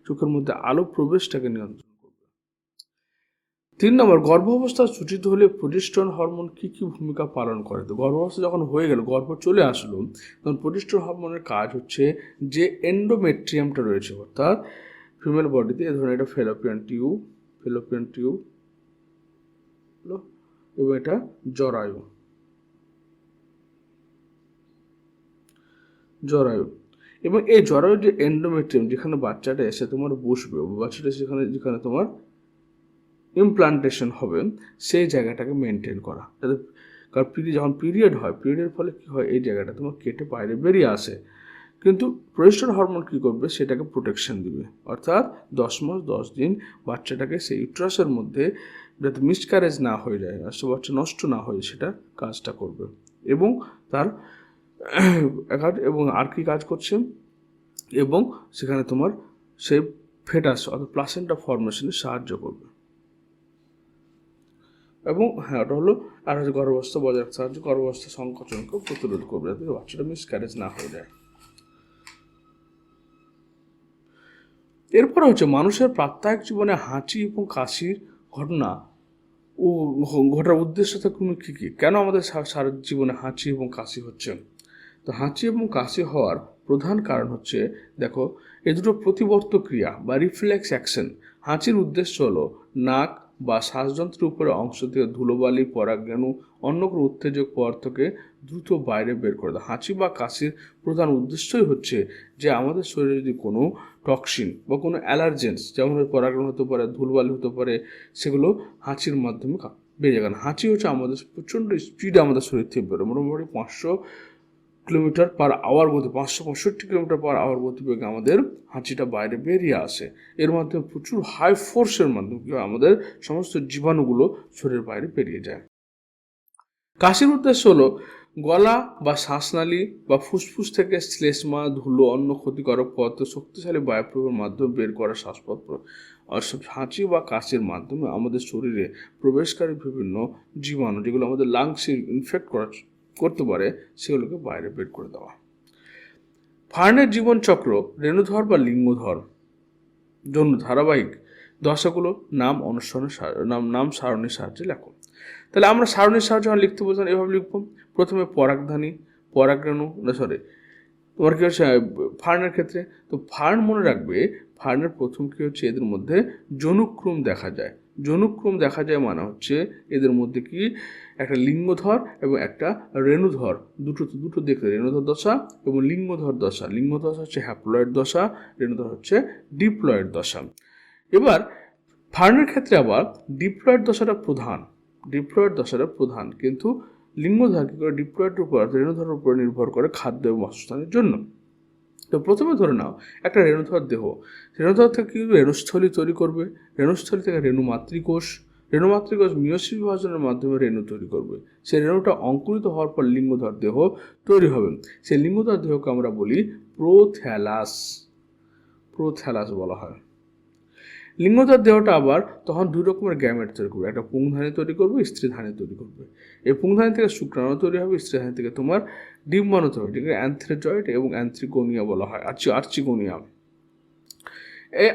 চোখের মধ্যে আলো প্রবেশটাকে নিয়ন্ত্রণ করবে। 3 নম্বর, গর্ভাবস্থা সূচিত হলে প্রোজেস্টেরন হরমোন কি কি ভূমিকা পালন করে? তো গর্ভাবস্থা যখন হয়ে গেল, গর্ভ চলে আসলো, তখন প্রোজেস্টেরন হরমোনের কাজ হচ্ছে যে এন্ডোমেট্রিয়ামটা রয়েছে, অর্থাৎ ফিমেল বডিতে এ ধরনের একটা ফেলোপিয়ান টিউব এবং এটা জরায়ু এবং এই জরায়ু যে এন্ডোমেট্রিয়াম, যেখানে বাচ্চাটা এসে তোমার বসবে, বাচ্চাটা যেখানে তোমার ইমপ্লান্টেশন হবে, সেই জায়গাটাকে মেনটেন করা, যাতে কারণ যখন পিরিয়ড হয়, পিরিয়ডের ফলে কী হয়, এই জায়গাটা তোমার কেটে বাইরে বেরিয়ে আসে, কিন্তু প্রোজেস্টেরন হরমোন কী করবে, সেটাকে প্রোটেকশন দিবে, অর্থাৎ 10 মাস 10 দিন বাচ্চাটাকে সেই ইউট্রাসের মধ্যে যাতে মিসক্যারেজ না হয়ে যায়, বাচ্চা নষ্ট না হয়ে, সেটা কাজটা করবে। এবং তার এবং আর কি কাজ করছে, এবং সেখানে তোমার সেই ফেটাস অর্থাৎ প্লাসেন্টা ফর্মেশনে সাহায্য করবে। এবং হ্যাঁ, ওটা হলো আর হচ্ছে গর্ভাবস্থা বজায় রাখতে সাহায্য, গর্ভাবস্থা সংকোচনকে প্রতিরোধ করবে, যাতে বাচ্চাটা মিসক্যারেজ না হয়ে যায়। এরপর হচ্ছে মানুষের প্রাত্যহিক জীবনে হাঁচি এবং কাশির ঘটনা ও ঘটার উদ্দেশ্য থেকে কী কী, কেন আমাদের সারা জীবনে হাঁচি এবং কাশি হচ্ছে? তো হাঁচি এবং কাশি হওয়ার প্রধান কারণ হচ্ছে, দেখো, এ দুটো প্রতিবর্ত ক্রিয়া বা রিফ্লেক্স অ্যাকশন। হাঁচির উদ্দেশ্য হলো নাক বা শ্বাসযন্ত্রের উপরে অংশ থেকে ধুলোবালি, পরাগরেণু, অন্য কোনো উত্তেজক পদার্থকে দ্রুত বাইরে বের করে দেয়। হাঁচি বা কাশির প্রধান উদ্দেশ্যই হচ্ছে যে আমাদের শরীরে যদি কোনো টক্সিন বা কোনো অ্যালার্জেন্স, যেমন পরাগরেণু হতে পারে, ধুলোবালি হতে পারে, সেগুলো হাঁচির মাধ্যমে বেরিয়ে গেল। হাঁচি হচ্ছে আমাদের প্রচণ্ড স্পিডে আমাদের শরীর থেকে বেরোয়, মোটামুটি 500 কিলোমিটার পার আওয়ার গতি, 565 কিলোমিটার পার আওয়ার গতিবেগে আমাদের হাঁচিটা বাইরে বেরিয়ে আসে। এর মাধ্যমে প্রচুর হাই ফোর্সের মাধ্যমে আমাদের সমস্ত জীবাণুগুলো শরীরের বাইরে বেরিয়ে যায়। কাশির উদ্দেশ্য হলো গলা বা শ্বাসনালী বা ফুসফুস থেকে শ্লেষ্মা, ধুলো, অন্য ক্ষতিকারক পদার্থ শক্তিশালী বায়ুপ্রবাহের মাধ্যমে বের করা শ্বাসপথ। হাঁচি বা কাশির মাধ্যমে আমাদের শরীরে প্রবেশকারী বিভিন্ন জীবাণু, যেগুলো আমাদের লাংসে ইনফেক্ট করতে পারে, সেগুলোকে বাইরে বের করে দেওয়া। ফার্নের জীবনচক্র, রেণুধর বা লিঙ্গধর জন্য ধারাবাহিক দশাগুলো নাম সারণীর সাহায্যে লেখো। তাহলে আমরা সারণীর সাহায্যে লিখতে বলতাম, এভাবে লিখব। প্রথমে পরাগরেণু তোমার কী হচ্ছে ফার্নের ক্ষেত্রে, তো ফার্ন মনে রাখবে, ফার্নের প্রথম কী হচ্ছে, এদের মধ্যে জনুক্রম দেখা যায়। জনুক্রম দেখা যায় মানে হচ্ছে এদের মধ্যে কি একটা লিঙ্গধর এবং একটা রেণুধর, দুটো দেখতে, রেণুধর দশা এবং লিঙ্গধর দশা। লিঙ্গধর দশা হচ্ছে হ্যাপ্লয়েড দশা, রেণুধর হচ্ছে ডিপ্লয়েড দশা। এবার ফার্নের ক্ষেত্রে আবার ডিপ্লয়েড দশাটা প্রধান, কিন্তু লিঙ্গধর কী করে ডিপ্লয়েডের উপর, রেণুধরের উপর নির্ভর করে খাদ্য এবং বাসস্থানের জন্য। তো প্রথমে ধরে নাও একটা রেণুধর দেহ, রেণুধর থেকে কী রেণুস্থলী তৈরি করবে, রেণুস্থলী থেকে রেণুমাতৃকোষ মিয়োসিস বিভাজনের মাধ্যমে রেণু তৈরি করবে। সেই রেণুটা অঙ্কুরিত হওয়ার পর লিঙ্গধর দেহ তৈরি হবে। সেই লিঙ্গধর দেহকে আমরা বলি প্রোথ্যালাস বলা হয়। লিঙ্গধর দেহটা আবার তখন দুই রকমের গ্যামেট তৈরি করবে, একটা পুংধানী তৈরি করবে, স্ত্রীধানী তৈরি করবে। এই পুংধানী থেকে শুক্রাণু তৈরি হবে, স্ত্রীধানী থেকে তোমার ডিম্বাণু তৈরি হবে, যেটাকে অ্যান্থ্রেজয়েড এবং অ্যান্থ্রিগোনিয়া বলা হয়, আর্চিগোনিয়াম। এই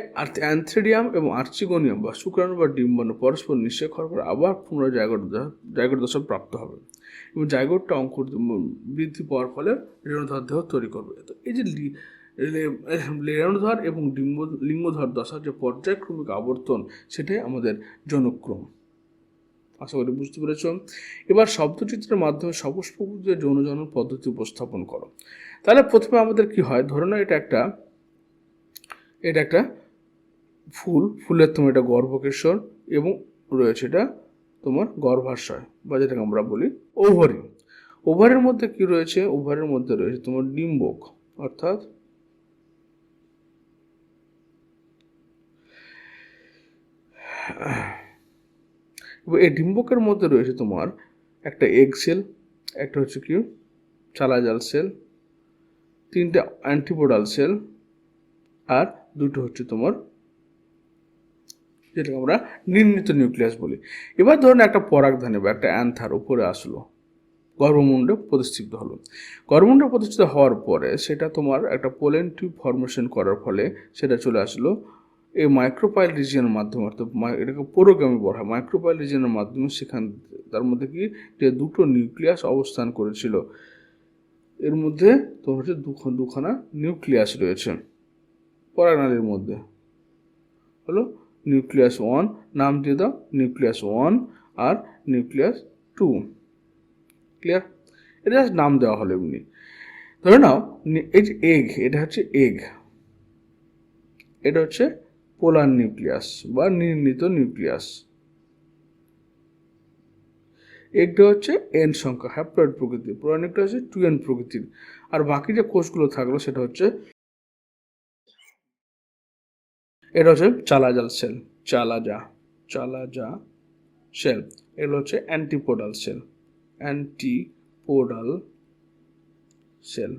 অ্যান্থ্রেডিয়াম এবং আর্চিগোনিয়াম বা শুক্রাণু বা ডিম্বাণু পরস্পর নিঃশেষ হওয়ার পর আবার পুনরায় জাইগোট দশা প্রাপ্ত হবে এবং জাইগোটটা বৃদ্ধি পাওয়ার ফলে রেণুধর দেহ তৈরি করবে। তো এই যে রেণুধর এবং লিঙ্গধর দশার যে পর্যায়ক্রমিক আবর্তন, সেটাই আমাদের জনক্রম। আশা করি বুঝতে পেরেছ। এবার শব্দচিত্রের মাধ্যমে সপুষ্পক যৌনজনন পদ্ধতি উপস্থাপন করো। তাহলে প্রথমে আমাদের কি হয়, ধরে নাও এটা একটা ফুলের তোমার এটা গর্ভকেশর এবং রয়েছে এটা তোমার গর্ভাশয় বা যেটাকে আমরা বলি ওভারি। ওভারের মধ্যে কি রয়েছে, ওভারের মধ্যে রয়েছে তোমার ডিম্বক, অর্থাৎ এই ডিম্বকের মধ্যে রয়েছে তোমার একটা এগ সেল, একটা হচ্ছে কি চালাজাল সেল, 3টে অ্যান্টিপোডাল সেল, আর 2টো হচ্ছে তোমার যেটাকে আমরা নির্মিত নিউক্লিয়াস বলি। এবার ধরুন একটা পরাগধানী বা একটা অ্যান্থার উপরে আসলো, গর্ভমুণ্ডে প্রতিষ্ঠিত হলো। গর্ভমুণ্ডে প্রতিষ্ঠিত হওয়ার পরে সেটা তোমার একটা পোলেন টিউব ফর্মেশন করার ফলে সেটা চলে আসলো এই মাইক্রোপাইল রিজিয়নের মাধ্যমে, অর্থাৎ এটাকে পুরোগামী বলা হয়, মাইক্রোপাইল রিজিয়নের মাধ্যমে সেখান তার মধ্যে কি যে দুটো নিউক্লিয়াস অবস্থান করেছিল, এর মধ্যে তোমার হচ্ছে দুখানা নিউক্লিয়াস রয়েছে পরাগনালীর মধ্যে, হলো নিউক্লিয়াস 1, নাম দিয়ে দাও নিউক্লিয়াস 1 আর নিউক্লিয়াস 2। ক্লিয়ার? এটা জাস্ট নাম দেওয়া হলো এমনি। ধরে নাও এই যে এগ, এটা হচ্ছে এগ, এটা হচ্ছে পোলার নিউক্লিয়াস বা নির্ণীত নিউক্লিয়াস। এগটা হচ্ছে এন সংখ্যা, হ্যাপ্লয়েড প্রকৃতির, পোলার নিউক্লিয়াস হচ্ছে 2n প্রকৃতির। আর বাকি যে কোষগুলো থাকলো সেটা হচ্ছে, এটা হচ্ছে চালাজাল সেল, চালাজা সেল। এগুলো হচ্ছে অ্যান্টিপোডাল সেল, অ্যান্টিপোডাল সেল।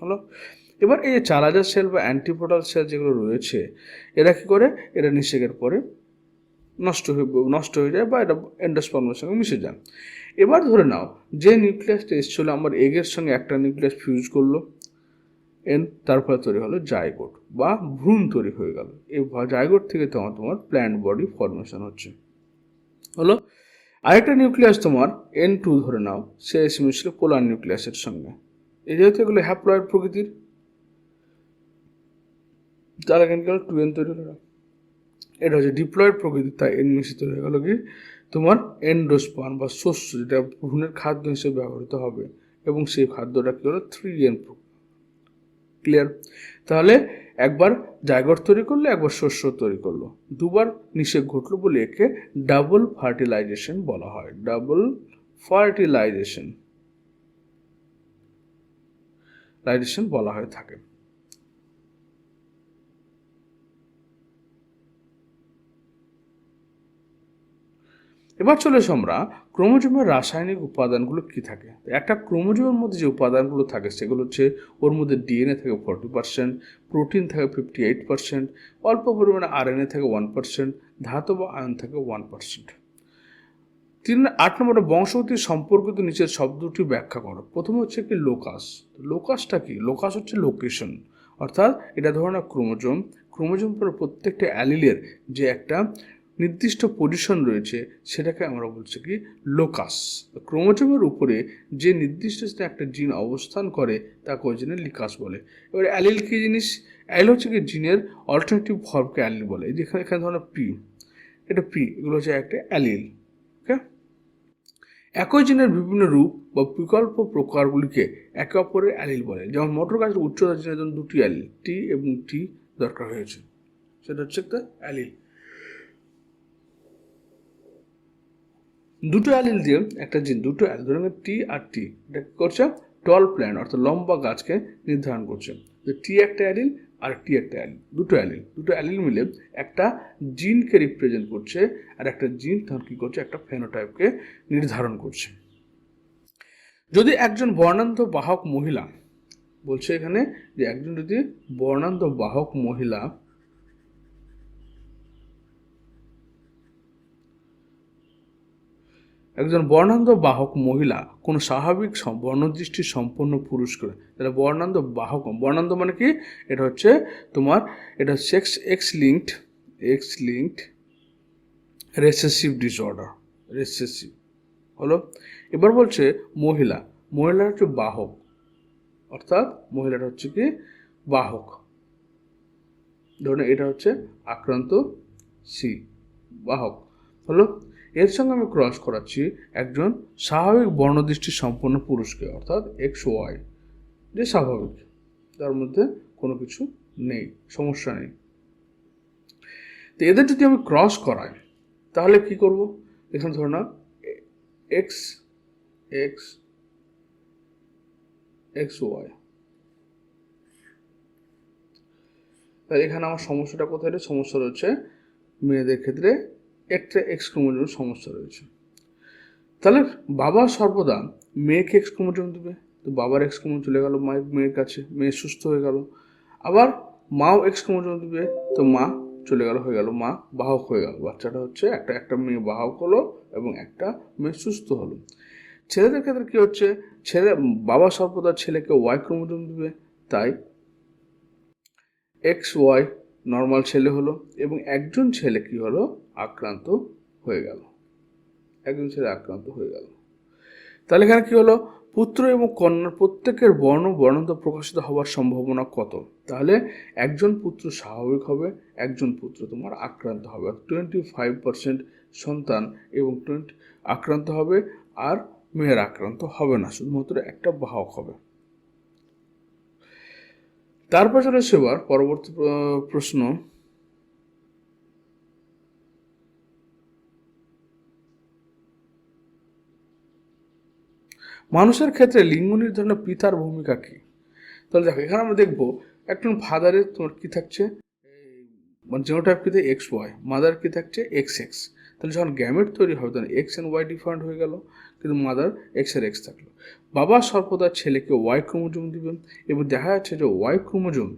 হলো। এবার এই যে চালাজা সেল বা অ্যান্টিপোডাল সেল যেগুলো রয়েছে, এরা কি করে, এরা নিষেকের পরে নষ্ট হয়ে যায় বা এটা এন্ডোস্পার্মের সঙ্গে মিশে যায়। এবার ধরে নাও যে নিউক্লিয়াসটা এসেছিল আমার এগের সঙ্গে একটা নিউক্লিয়াস ফিউজ করলো এন, তারপরে তৈরি হলো জাইগোট বা ভ্রূণ তৈরি হয়ে গেল। এই জাইগোট থেকে তোমার প্ল্যান্ট বডি ফর্মেশন হচ্ছে। হলো। আরেকটা নিউক্লিয়াস তোমার N2 ধরে নাও, সে এসে মিশলো পোলার নিউক্লিয়াসের সঙ্গে। এই যেহেতু এগুলো হ্যাপ্লয়েড প্রকৃতির, তার এখানে গেল 2n তৈরি হলো। এটা হচ্ছে ডিপ্লয়েড প্রকৃতির, তাই এন মিশ্রিত হয়ে গেল কি তোমার এন্ডোস্পার্ম বা শস্য, যেটা ভ্রূণের খাদ্য হিসেবে ব্যবহৃত হবে, এবং সেই খাদ্যটা কি হলো 3n। ক্লিয়ার? তাহলে একবার জাইগোট তৈরি করলো, একবার শস্য তৈরি করলো, দুবার নিষেক ঘটলো বলে একে ডাবল ফার্টিলাইজেশন বলা হয়। ডাবল ফার্টিলাইজেশন বলা হয়ে থাকে। এবার চলে এসো আমরা ক্রোমোজোমের রাসায়নিক উপাদানগুলো কি থাকে। একটা ক্রোমোজোমের মধ্যে যে উপাদানগুলো থাকে সেগুলো হচ্ছে, ওর মধ্যে ডিএনএ থাকে 40%, প্রোটিন থাকে 58%, অল্প পরিমাণে আরএনএ থাকে 1%, ধাতু বা আয়ন থাকে 1%। 8 নম্বরে বংশগতির সম্পর্কিত নিচের শব্দটি ব্যাখ্যা করো। প্রথমে হচ্ছে কি লোকাস। লোকাসটা কি? লোকাস হচ্ছে লোকেশন, অর্থাৎ এটা ধরো না ক্রোমোজোম পরে প্রত্যেকটা অ্যালিলের যে একটা নির্দিষ্ট পজিশন রয়েছে সেটাকে আমরা বলছি কি লোকাস। ক্রোমোজোমের উপরে যে নির্দিষ্ট একটা জিন অবস্থান করে তাকে ওই জিনের লিকাস বলে। এবার অ্যালিল কি জিনিস? অ্যালিল হচ্ছে কি জিনের অল্টারনেটিভ ফর্মকে অ্যালিল বলে। যেখানে এখানে ধরো পি, এটা পি, এগুলো হচ্ছে একটা অ্যালিল। ওকে, একই জিনের বিভিন্ন রূপ বা বিকল্প প্রকারগুলিকে একে অপরের অ্যালিল বলে। যেমন মটর গাছের উচ্চতা জিনের জন্য দুটি অ্যালিল টি এবং টি দরকার হয়েছে, সেটা হচ্ছে একটা অ্যালিল। দুটো অ্যালিল দিয়ে একটা জিন, দুটো অ্যালিল ধরুন টি আর টি, এটা কি করছে? টল প্ল্যান্ট অর্থাৎ লম্বা গাছকে নির্ধারণ করছে। যে টি একটা অ্যালিল আর টি একটা অ্যালিল, দুটো অ্যালিল মিলে একটা জিনকে রিপ্রেজেন্ট করছে, আর একটা জিন তখন কি করছে? একটা ফেনোটাইপকে নির্ধারণ করছে। যদি একজন বর্ণান্ধ বাহক মহিলা, বলছে এখানে যে একজন যদি বর্ণান্ধ বাহক মহিলা কোনো স্বাভাবিক বর্ণদৃষ্টি সম্পন্ন পুরুষকে, তাহলে বর্ণান্ধ মানে কি? এটা হচ্ছে তোমার, এটা sex x linked recessive disorder, recessive. হলো। এবার বলছে মহিলা হচ্ছে বাহক, অর্থাৎ মহিলাটা হচ্ছে কি বাহক। ধরুন এটা হচ্ছে আক্রান্ত সি, বাহক। হলো। এর সঙ্গে আমি ক্রস করাচ্ছি একজন স্বাভাবিক বর্ণদৃষ্টি সম্পন্ন পুরুষকে, অর্থাৎ XY, যে স্বাভাবিক, তার মধ্যে কোনো কিছু নেই, সমস্যা নেই। তো এদের যদি আমি ক্রস করাই তাহলে কি করব? এখানে ধরো না XY, তাহলে এখানে আমার সমস্যাটা কোথায়? সমস্যা রয়েছে মেয়েদের ক্ষেত্রে একটা এক্স ক্রোমোজোমের সমস্যা রয়েছে। তাহলে বাবা সর্বদা মেয়েকে এক্স ক্রোমোজোম দেবে, তো বাবার এক্স ক্রোমোজোম চলে গেল মেয়ের কাছে, মেয়ে সুস্থ হয়ে গেল। আবার মাও এক্স ক্রোমোজোম দেবে, তো মা চলে গেল, হয়ে গেল মা, বাহক হয়ে গেল। বাচ্চাটা হচ্ছে একটা মেয়ে বাহক হলো এবং একটা মেয়ে সুস্থ হলো। ছেলেদের ক্ষেত্রে কি হচ্ছে? বাবা সর্বদা ছেলেকে ওয়াই ক্রোমোজোম দেবে, তাই XY নর্মাল ছেলে হলো এবং একজন ছেলে কি হলো আক্রান্ত হয়ে গেল, একজন ছেলে আক্রান্ত হয়ে গেল। তাহলে এখানে কি হলো, পুত্র এবং কন্যার প্রত্যেকের বর্ণন্ত প্রকাশিত হওয়ার সম্ভাবনা কত? তাহলে একজন পুত্র স্বাভাবিক হবে, একজন পুত্র তোমার আক্রান্ত হবে। 25% সন্তান এবং 20 আক্রান্ত হবে, আর মেয়ের আক্রান্ত হবে না, শুধুমাত্র একটা বাহক হবে। তারপর চলে এবার পরবর্তী প্রশ্ন। মানুষের ক্ষেত্রে লিঙ্গ নির্ধারণে পিতার ভূমিকা কি? তাহলে দেখো এখানে আমরা দেখবো একজন ফাদারের তোমার কি থাকছে, মানে জিনোটাইপটিতে XY, মাদার কি থাকছে XX। তাহলে যখন গ্যামেট তৈরি হবে তখন X and Y ডিফারেন্ট হয়ে গেল, কিন্তু মাদার X এর X থাকলো। বাবা সর্বদা ছেলেকে Y ক্রোমোজোম দিবেন, এবং দেখা যাচ্ছে যে Y ক্রোমোজোম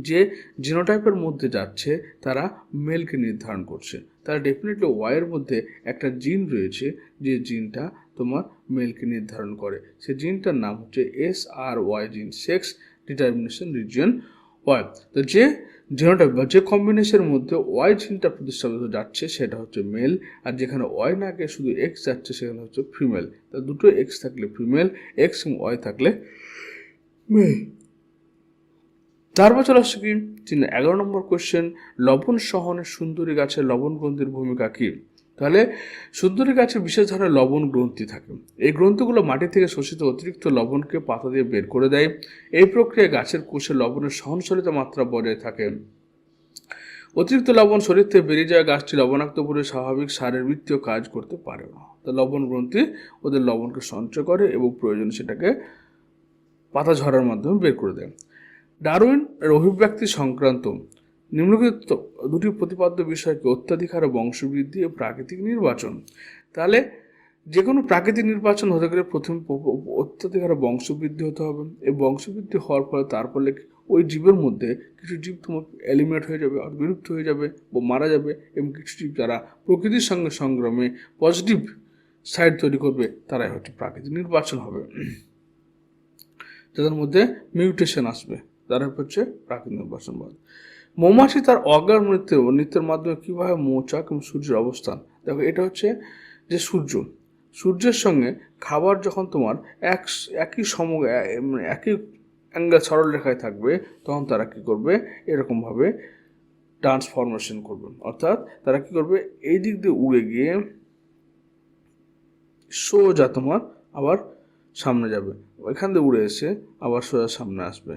যে জিনোটাইপের মধ্যে যাচ্ছে তারা মেলকে নির্ধারণ করছে। তারা ডেফিনেটলি ওয়াইয়ের মধ্যে একটা জিন রয়েছে যে জিনটা তোমার মেলকে নির্ধারণ করে, সে জিনটার নাম হচ্ছে SRY জিন, সেক্স ডিটারমিনেশন রিজিয়ন ওয়াই। তো যে জিনোটাইপ বা যে কম্বিনেশনের মধ্যে ওয়াই জিনটা প্রতিস্থাপিত যাচ্ছে সেটা হচ্ছে মেল, আর যেখানে ওয়াই না গিয়ে শুধু এক্স যাচ্ছে সেখানে হচ্ছে ফিমেল। তা দুটো এক্স থাকলে ফিমেল, এক্স এবং ওয়াই থাকলে মেল। তারপর চলে আসছে কি 11 নম্বর কোয়েশ্চেন, লবণ সহনে সুন্দরী গাছের লবণ গ্রন্থির ভূমিকা কি? তাহলে সুন্দরী গাছে বিশেষ ধরনের লবণ গ্রন্থি থাকে। এই গ্রন্থিগুলো মাটি থেকে শোষিত অতিরিক্ত লবণকে পাতা দিয়ে বের করে দেয়। এই প্রক্রিয়ায় গাছের কোষে লবণের সহনশীলতা মাত্রা বজায় থাকে। অতিরিক্ত লবণ শরীর থেকে বেরিয়ে যায়, গাছটি লবণাক্ত পরে স্বাভাবিক শারীরবৃত্তীয় কাজ করতে পারে না। তো লবণ গ্রন্থি ওদের লবণকে সঞ্চয় করে এবং প্রয়োজনে সেটাকে পাতা ঝরার মাধ্যমে বের করে দেয়। ডারউইন এর অভিব্যক্তি সংক্রান্ত নিম্নলিখিত দুটি প্রতিপাদ্য বিষয়কে অত্যাধিকার বংশবৃদ্ধি ও প্রাকৃতিক নির্বাচন। তাহলে যে কোনো প্রাকৃতিক নির্বাচন হতে গেলে প্রথম অত্যাধিকার বংশবৃদ্ধি হতে হবে। এই বংশবৃদ্ধি হওয়ার ফলে তার ফলে ওই জীবের মধ্যে কিছু জীব তোমার এলিমিনেট হয়ে যাবে, আর বিলুপ্ত হয়ে যাবে বা মারা যাবে, এবং কিছু জীব যারা প্রকৃতির সঙ্গে সংগ্রামে পজিটিভ সাইড তৈরি করবে তারাই হচ্ছে প্রাকৃতিক নির্বাচন হবে, যাদের মধ্যে মিউটেশন আসবে, তারা হচ্ছে প্রাকৃতিক নির্বাচনবাদ। মৌমাছি তার অজ্ঞান নৃত্যের মাধ্যমে কীভাবে মৌচাক এবং সূর্যের অবস্থান, দেখো এটা হচ্ছে যে সূর্যের সঙ্গে খাবার যখন তোমার একই একই অ্যাঙ্গেল সরলরেখায় থাকবে তখন তারা কী করবে, এরকমভাবে ট্রান্সফরমেশন করবে, অর্থাৎ তারা কী করবে, এই দিক দিয়ে উড়ে গিয়ে সোজা তোমার আবার সামনে যাবে, ওইখান দিয়ে উড়ে এসে আবার সোজা সামনে আসবে।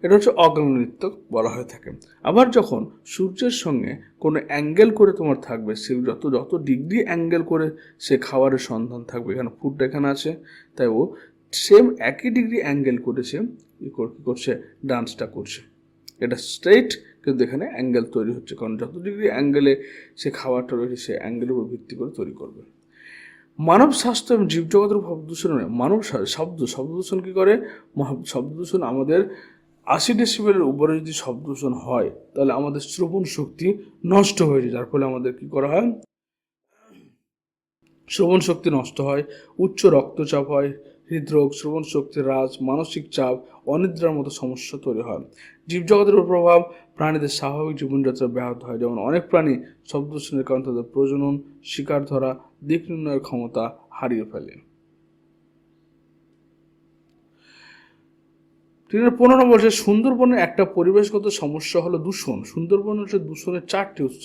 এটা হচ্ছে অজ্ঞান নৃত্য বলা হয়ে থাকে। আবার যখন সূর্যের সঙ্গে কোনো অ্যাঙ্গেল করে তোমার থাকবে, সে যত ডিগ্রি অ্যাঙ্গেল করে সে খাবারের সন্ধান থাকবে, এখানে ফুডটা এখানে আছে, তাই ও সেম একই ডিগ্রি অ্যাঙ্গেল করে সে কী করছে, ডান্সটা করছে। এটা স্ট্রেইট, কিন্তু এখানে অ্যাঙ্গেল তৈরি হচ্ছে, কারণ যত ডিগ্রি অ্যাঙ্গেলে সে খাবারটা রয়েছে সে অ্যাঙ্গেলের উপর ভিত্তি করে তৈরি করবে। মানব স্বাস্থ্য এবং জীবজগতের শব্দ দূষণ, মানব শব্দ দূষণ কী করে, শব্দ দূষণ আমাদের 80 ডেসিবেলের উপরে যদি শব্দ দূষণ হয় তাহলে আমাদের শ্রবণ শক্তি নষ্ট হয়ে যায়, যার ফলে আমাদের কি করা হয়, শ্রবণ শক্তি নষ্ট হয়, উচ্চ রক্তচাপ হয়, হৃদরোগ, শ্রবণ শক্তির হ্রাস, মানসিক চাপ, অনিদ্রার মতো সমস্যা তৈরি হয়। জীবজগতের উপর প্রভাব, প্রাণীদের স্বাভাবিক জীবনযাত্রা ব্যাহত হয়, যেমন অনেক প্রাণী শব্দ দূষণের কারণে তাদের প্রজনন, শিকার ধরা, দিক নির্ণয়ের ক্ষমতা হারিয়ে ফেলে। 15 নম্বর যে সুন্দরবনের একটা পরিবেশগত সমস্যা হলো দূষণ। সুন্দরবন হচ্ছে দূষণের 4টি উৎস।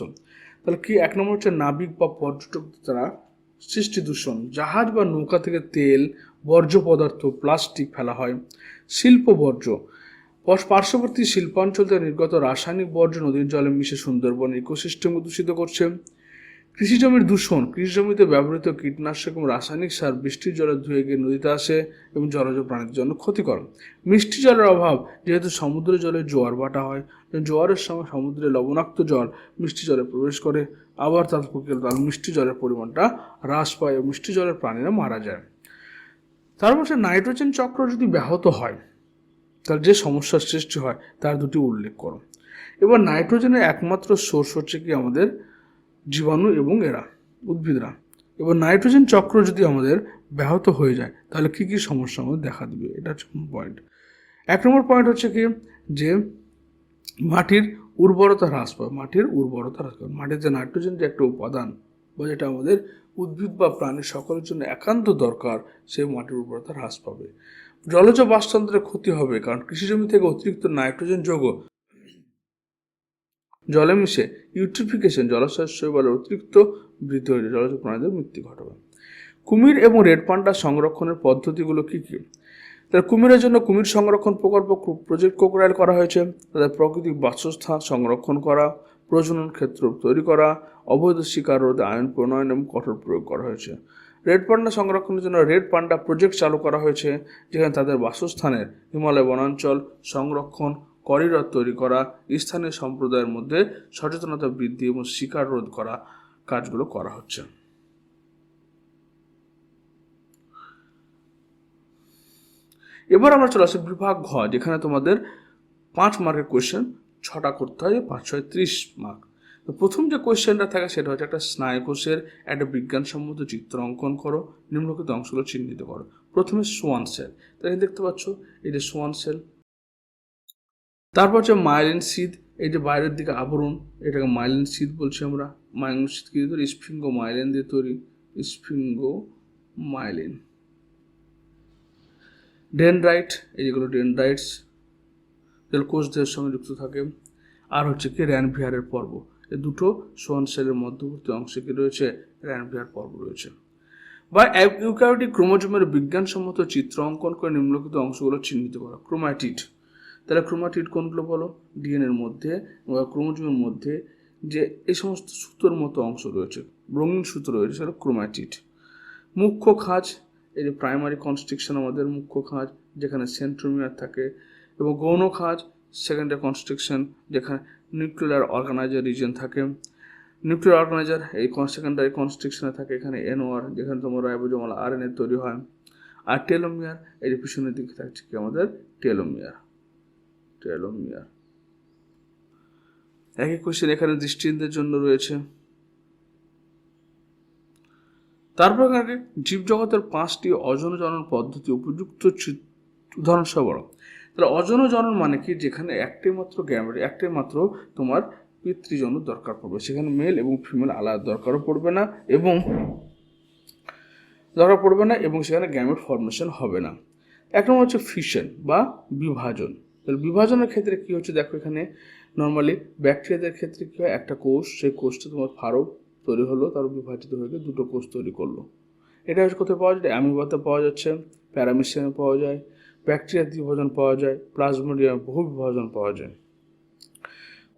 তাহলে কি, 1 নম্বর হচ্ছে নাবিক বা পর্যটক দ্বারা সৃষ্টি দূষণ, জাহাজ বা নৌকা থেকে তেল, বর্জ্য পদার্থ, প্লাস্টিক ফেলা হয়। শিল্প বর্জ্য, পার্শ্ববর্তী শিল্পাঞ্চল থেকে নির্গত রাসায়নিক বর্জ্য নদীর জলে মিশে সুন্দরবন ইকোসিস্টেমকে দূষিত করছে। কৃষিজমির দূষণ, কৃষিজমিতে ব্যবহৃত কীটনাশক এবং রাসায়নিক সার বৃষ্টির জলে ধুয়ে গিয়ে নদীতে আসে এবং জলজ প্রাণীদের জন্য ক্ষতিকর। মিষ্টি জলের অভাব, যেহেতু সমুদ্র জলে জোয়ার ভাটা হয়, জোয়ারের সময় সমুদ্রে লবণাক্ত জল মিষ্টি জলে প্রবেশ করে, আবার তার মিষ্টি জলের পরিমাণটা হ্রাস পায় এবং মিষ্টি জলের প্রাণীরা মারা যায়। তারপর নাইট্রোজেন চক্র যদি ব্যাহত হয় তার যে সমস্যার সৃষ্টি হয় তার দুটি উল্লেখ করো। এবার নাইট্রোজেনের একমাত্র সোর্স হচ্ছে কি আমাদের জীবাণু এবং এরা উদ্ভিদরা। এবার নাইট্রোজেন চক্র যদি আমাদের ব্যাহত হয়ে যায় তাহলে কী কী সমস্যা আমাদের দেখা দেবে, এটা হচ্ছে পয়েন্ট। 1 নম্বর পয়েন্ট হচ্ছে কি, যে মাটির উর্বরতা হ্রাস পাবে, মাটির উর্বরতা হ্রাস পাবে। মাটির যে নাইট্রোজেন যে একটা উপাদান বা যেটা আমাদের উদ্ভিদ বা প্রাণী সকলের জন্য একান্ত দরকার, সেই মাটির উর্বরতা হ্রাস পাবে। জলজ বাস্তুতন্ত্রের ক্ষতি হবে, কারণ কৃষিজমি থেকে অতিরিক্ত নাইট্রোজেন যৌগ জলে মিশে ইউট্রিফিকেশন, জলাশয় শৈবালের অতিরিক্ত বৃদ্ধি হয়ে জলজ প্রাণীদের মৃত্যু ঘটাবে। কুমির এবং রেড পান্ডা সংরক্ষণের পদ্ধতিগুলো কি কি? তার কুমিরের জন্য কুমির সংরক্ষণ প্রকল্প প্রজেক্ট কোকরাইল করা হয়েছে। তাদের প্রাকৃতিক বাসস্থান সংরক্ষণ করা, প্রজনন ক্ষেত্র তৈরি করা, অবৈধ শিকার রোধে আইন প্রণয়ন এবং কঠোর প্রয়োগ করা হয়েছে। রেড পান্ডা সংরক্ষণের জন্য রেড পান্ডা প্রজেক্ট চালু করা হয়েছে, যেখানে তাদের বাসস্থানের হিমালয় বনাঞ্চল সংরক্ষণ, করিডর তৈরি করা, স্থানীয় সম্প্রদায়ের মধ্যে সচেতনতা বৃদ্ধি এবং শিকার রোধ করা কাজগুলো করা হচ্ছে। এবার আমরা চলে আসি বিভাগ ঘ, যেখানে তোমাদের 5 মার্কের কোয়েশ্চেন 6টা করতে হয়, 5 6 30 মার্ক। তো প্রথম যে কোয়েশ্চেনটা থাকে সেটা হচ্ছে একটা স্নায়ুকোষের একটা বিজ্ঞানসম্মত চিত্র অঙ্কন করো, নিম্নলিখিত অংশগুলো চিহ্নিত করো। প্রথমে সোয়ান সেল, তাই দেখতে পাচ্ছ এই যে সোয়ান সেল। তারপর হচ্ছে মাইলিন সিদ, এই যে বাইরের দিকে আবরণ, এটাকে মাইলিন সিদ বলছি আমরা। মাইলিন সিদ কি তৈরি? স্ফিঙ্গো মাইলিন দিয়ে তৈরি, স্ফিঙ্গো মাইলিন। ডেনড্রাইট, এই যেগুলো ডেনড্রাইটস, যেগুলো কোষদেহের সঙ্গে যুক্ত থাকে। আর হচ্ছে কি র্যানভিয়ারের পর্ব, এই দুটো সোয়ান সেলের মধ্যবর্তী অংশে কি রয়েছে? র্যানভিয়ার পর্ব রয়েছে। বা ইউক্যারিওটিক ক্রোমোজোমের বিজ্ঞানসম্মত চিত্র অঙ্কন করে নিম্নলিখিত অংশগুলো চিহ্নিত করা। ক্রোমাটিড, তাহলে ক্রোমাটিড কোনগুলো বলো? ডিএনএর মধ্যে বা ক্রোমোজোমের মধ্যে যে এই সমস্ত সুতোর মতো অংশ রয়েছে, রঙিন সুতো রয়েছে, সেটা ক্রোমাটিড। মুখ্য খাঁজ, এই যে প্রাইমারি কনস্ট্রিকশন আমাদের মুখ্য খাঁজ, যেখানে সেন্ট্রোমিয়ার থাকে, এবং গৌণ খাঁজ সেকেন্ডারি কনস্ট্রিকশন, যেখানে নিউক্লিয়ার অর্গানাইজার রিজন থাকে। নিউক্লিয়ার অর্গানাইজার এই সেকেন্ডারি কনস্ট্রিকশনে থাকে, এখানে এনওআর, যেখানে তোমার রাইবোজোমাল আরএনএ তৈরি হয়। আর টেলোমিয়ার, এই যে পিছনের দিকে থাকছে কি আমাদের টেলোমিয়ার। টেলোমিয়ার একই কোশ্চেন এখানে দৃষ্টিহীনদের জন্য রয়েছে। তারপর এখানে জীবজগতের 5টি অযৌন জনন পদ্ধতি উপযুক্ত উদাহরণ সহ বলো। তাহলে অযৌন জনন মানে কি? যেখানে একটাই মাত্র গ্যামেট, একটাই মাত্র তোমার পিতৃজন্ম দরকার পড়বে, সেখানে মেল এবং ফিমেল আলাদা দরকারও পড়বে না, এবং সেখানে গ্যামেট ফর্মেশন হবে না। এক নম্বর হচ্ছে ফিশন বা বিভাজন। তাহলে বিভাজনের ক্ষেত্রে কি হচ্ছে দেখো, এখানে নর্মালি ব্যাকটেরিয়াদের ক্ষেত্রে কি হয়? একটা কোষ, সেই কোষটা তোমার ফারো তৈরি হলো, তার বিভাজিত হয়ে গিয়ে দুটো কোষ তৈরি করলো। এটা হচ্ছে কোথায় পাওয়া যায়? অ্যামিবাতে পাওয়া যাচ্ছে, প্যারামিশিয়ামে পাওয়া যায়, ব্যাকটেরিয়ার বিভাজন পাওয়া যায়, প্লাজমোডিয়াম বহু বিভাজন পাওয়া যায়।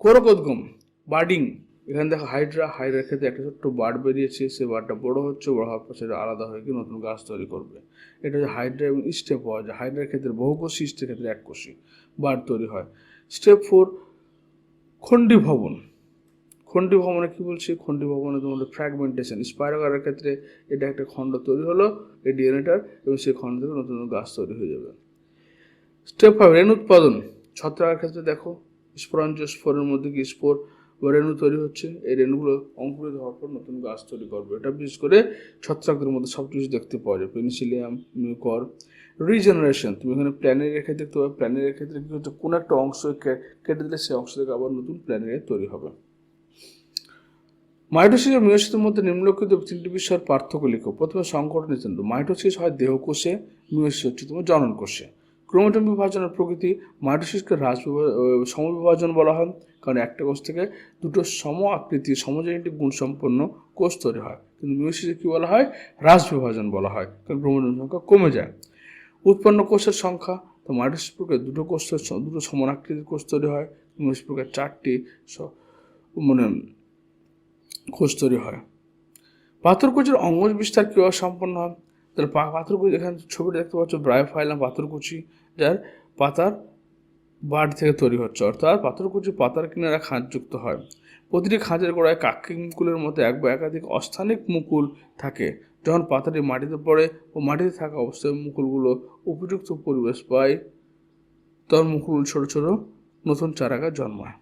কোরকোদ্গম, বার্ডিং, এখানে দেখো হাইড্রার ক্ষেত্রে একটা ছোট্ট বার্ড বেরিয়েছে, সে বার্ডটা বড় হচ্ছে, বড় হওয়ার পর সেটা আলাদা হয়ে গিয়ে নতুন গাছ তৈরি করবে। এটা হচ্ছে হাইড্রা এবং ইস্টে পাওয়া যায়। হাইড্রার ক্ষেত্রে বহুকোষী, ইস্টের ক্ষেত্রে এককোষী বার্ড তৈরি হয়। স্টেপ 4 খণ্ডীভবন। খণ্ডীভবনে কি বলছি? খণ্ডীভবনে তোমাদের ফ্র্যাগমেন্টেশন। স্পাইরোগারের ক্ষেত্রে এটা একটা খণ্ড তৈরি হলো এই ডিএনএটার, এবং সেই খণ্ড থেকে নতুন নতুন গাছ তৈরি হয়ে যাবে। স্টেপ 5 রেণু উৎপাদন। ছত্রাকের ক্ষেত্রে দেখো স্পোরের মধ্যে কি স্পোর বা রেণু তৈরি হচ্ছে, এই রেণুগুলো অঙ্কুরিত হওয়ার পর নতুন গাছ তৈরি করবে। এটা বিশেষ করে ছত্রাকদের মধ্যে সব কিছু দেখতে পাওয়া যায়, পেনিসিলিয়াম, মিউকর। রিজেনারেশন, তুমি এখানে প্ল্যানেরিয়ার ক্ষেত্রে দেখতে পাবে, প্ল্যানেরিয়ার ক্ষেত্রে কি হচ্ছে? কোনো একটা অংশ কেটে দিলে সেই অংশ থেকে আবার নতুন প্ল্যানেরিয়া তৈরি হবে। মাইটোসিস ও মিয়োসিসের মধ্যে নিম্নলিখিত 3টি বিষয়ের পার্থক্য লিখো। প্রথমে সংগঠন চিহ্ন। মাইটোসিস হয় দেহকোষে, মিয়োসিস হচ্ছে তোমার জনন কোষে। ক্রোমোজোম বিভাজনের প্রকৃতি। মাইটোসিসকে সমবিভাজন বলা হয়, কারণ একটা কোষ থেকে দুটো সম আকৃতি সমজেনেটিক গুণসম্পন্ন কোষ তৈরি হয়। কিন্তু মিয়োসিসে কি বলা হয়? হ্রাস বিভাজন বলা হয়, কারণ ক্রোমোজোম সংখ্যা কমে যায়। উৎপন্ন কোষের সংখ্যা, তো মাইটোসিস প্রক্রিয়ায় দুটো সমান আকৃতির কোষ তৈরি হয়, মিয়োসিস প্রক্রিয়ায় 4টি কোষ তৈরি হয়। পাথরকুচির অঙ্গজ বিস্তার কীভাবে সম্পন্ন হয়? তাহলে পাথরকুচি, এখানে ছবিটা দেখতে পাচ্ছ ব্রায়োফাইলাম পাথরকুচি, যার পাতার বাড থেকে তৈরি হচ্ছে, অর্থাৎ পাথরকুচি পাতার কিনারা খাঁজযুক্ত হয়। প্রতিটি খাঁজের গোড়ায় কাক্ষিক মুকুলের মতো এক বা একাধিক অস্থানিক মুকুল থাকে। যখন পাতাটি মাটিতে পড়ে ও মাটিতে থাকা অবস্থায় মুকুলগুলো উপযুক্ত পরিবেশ পায়, তখন মুকুল ছোট ছোট নতুন চারাগাছ জন্মায়।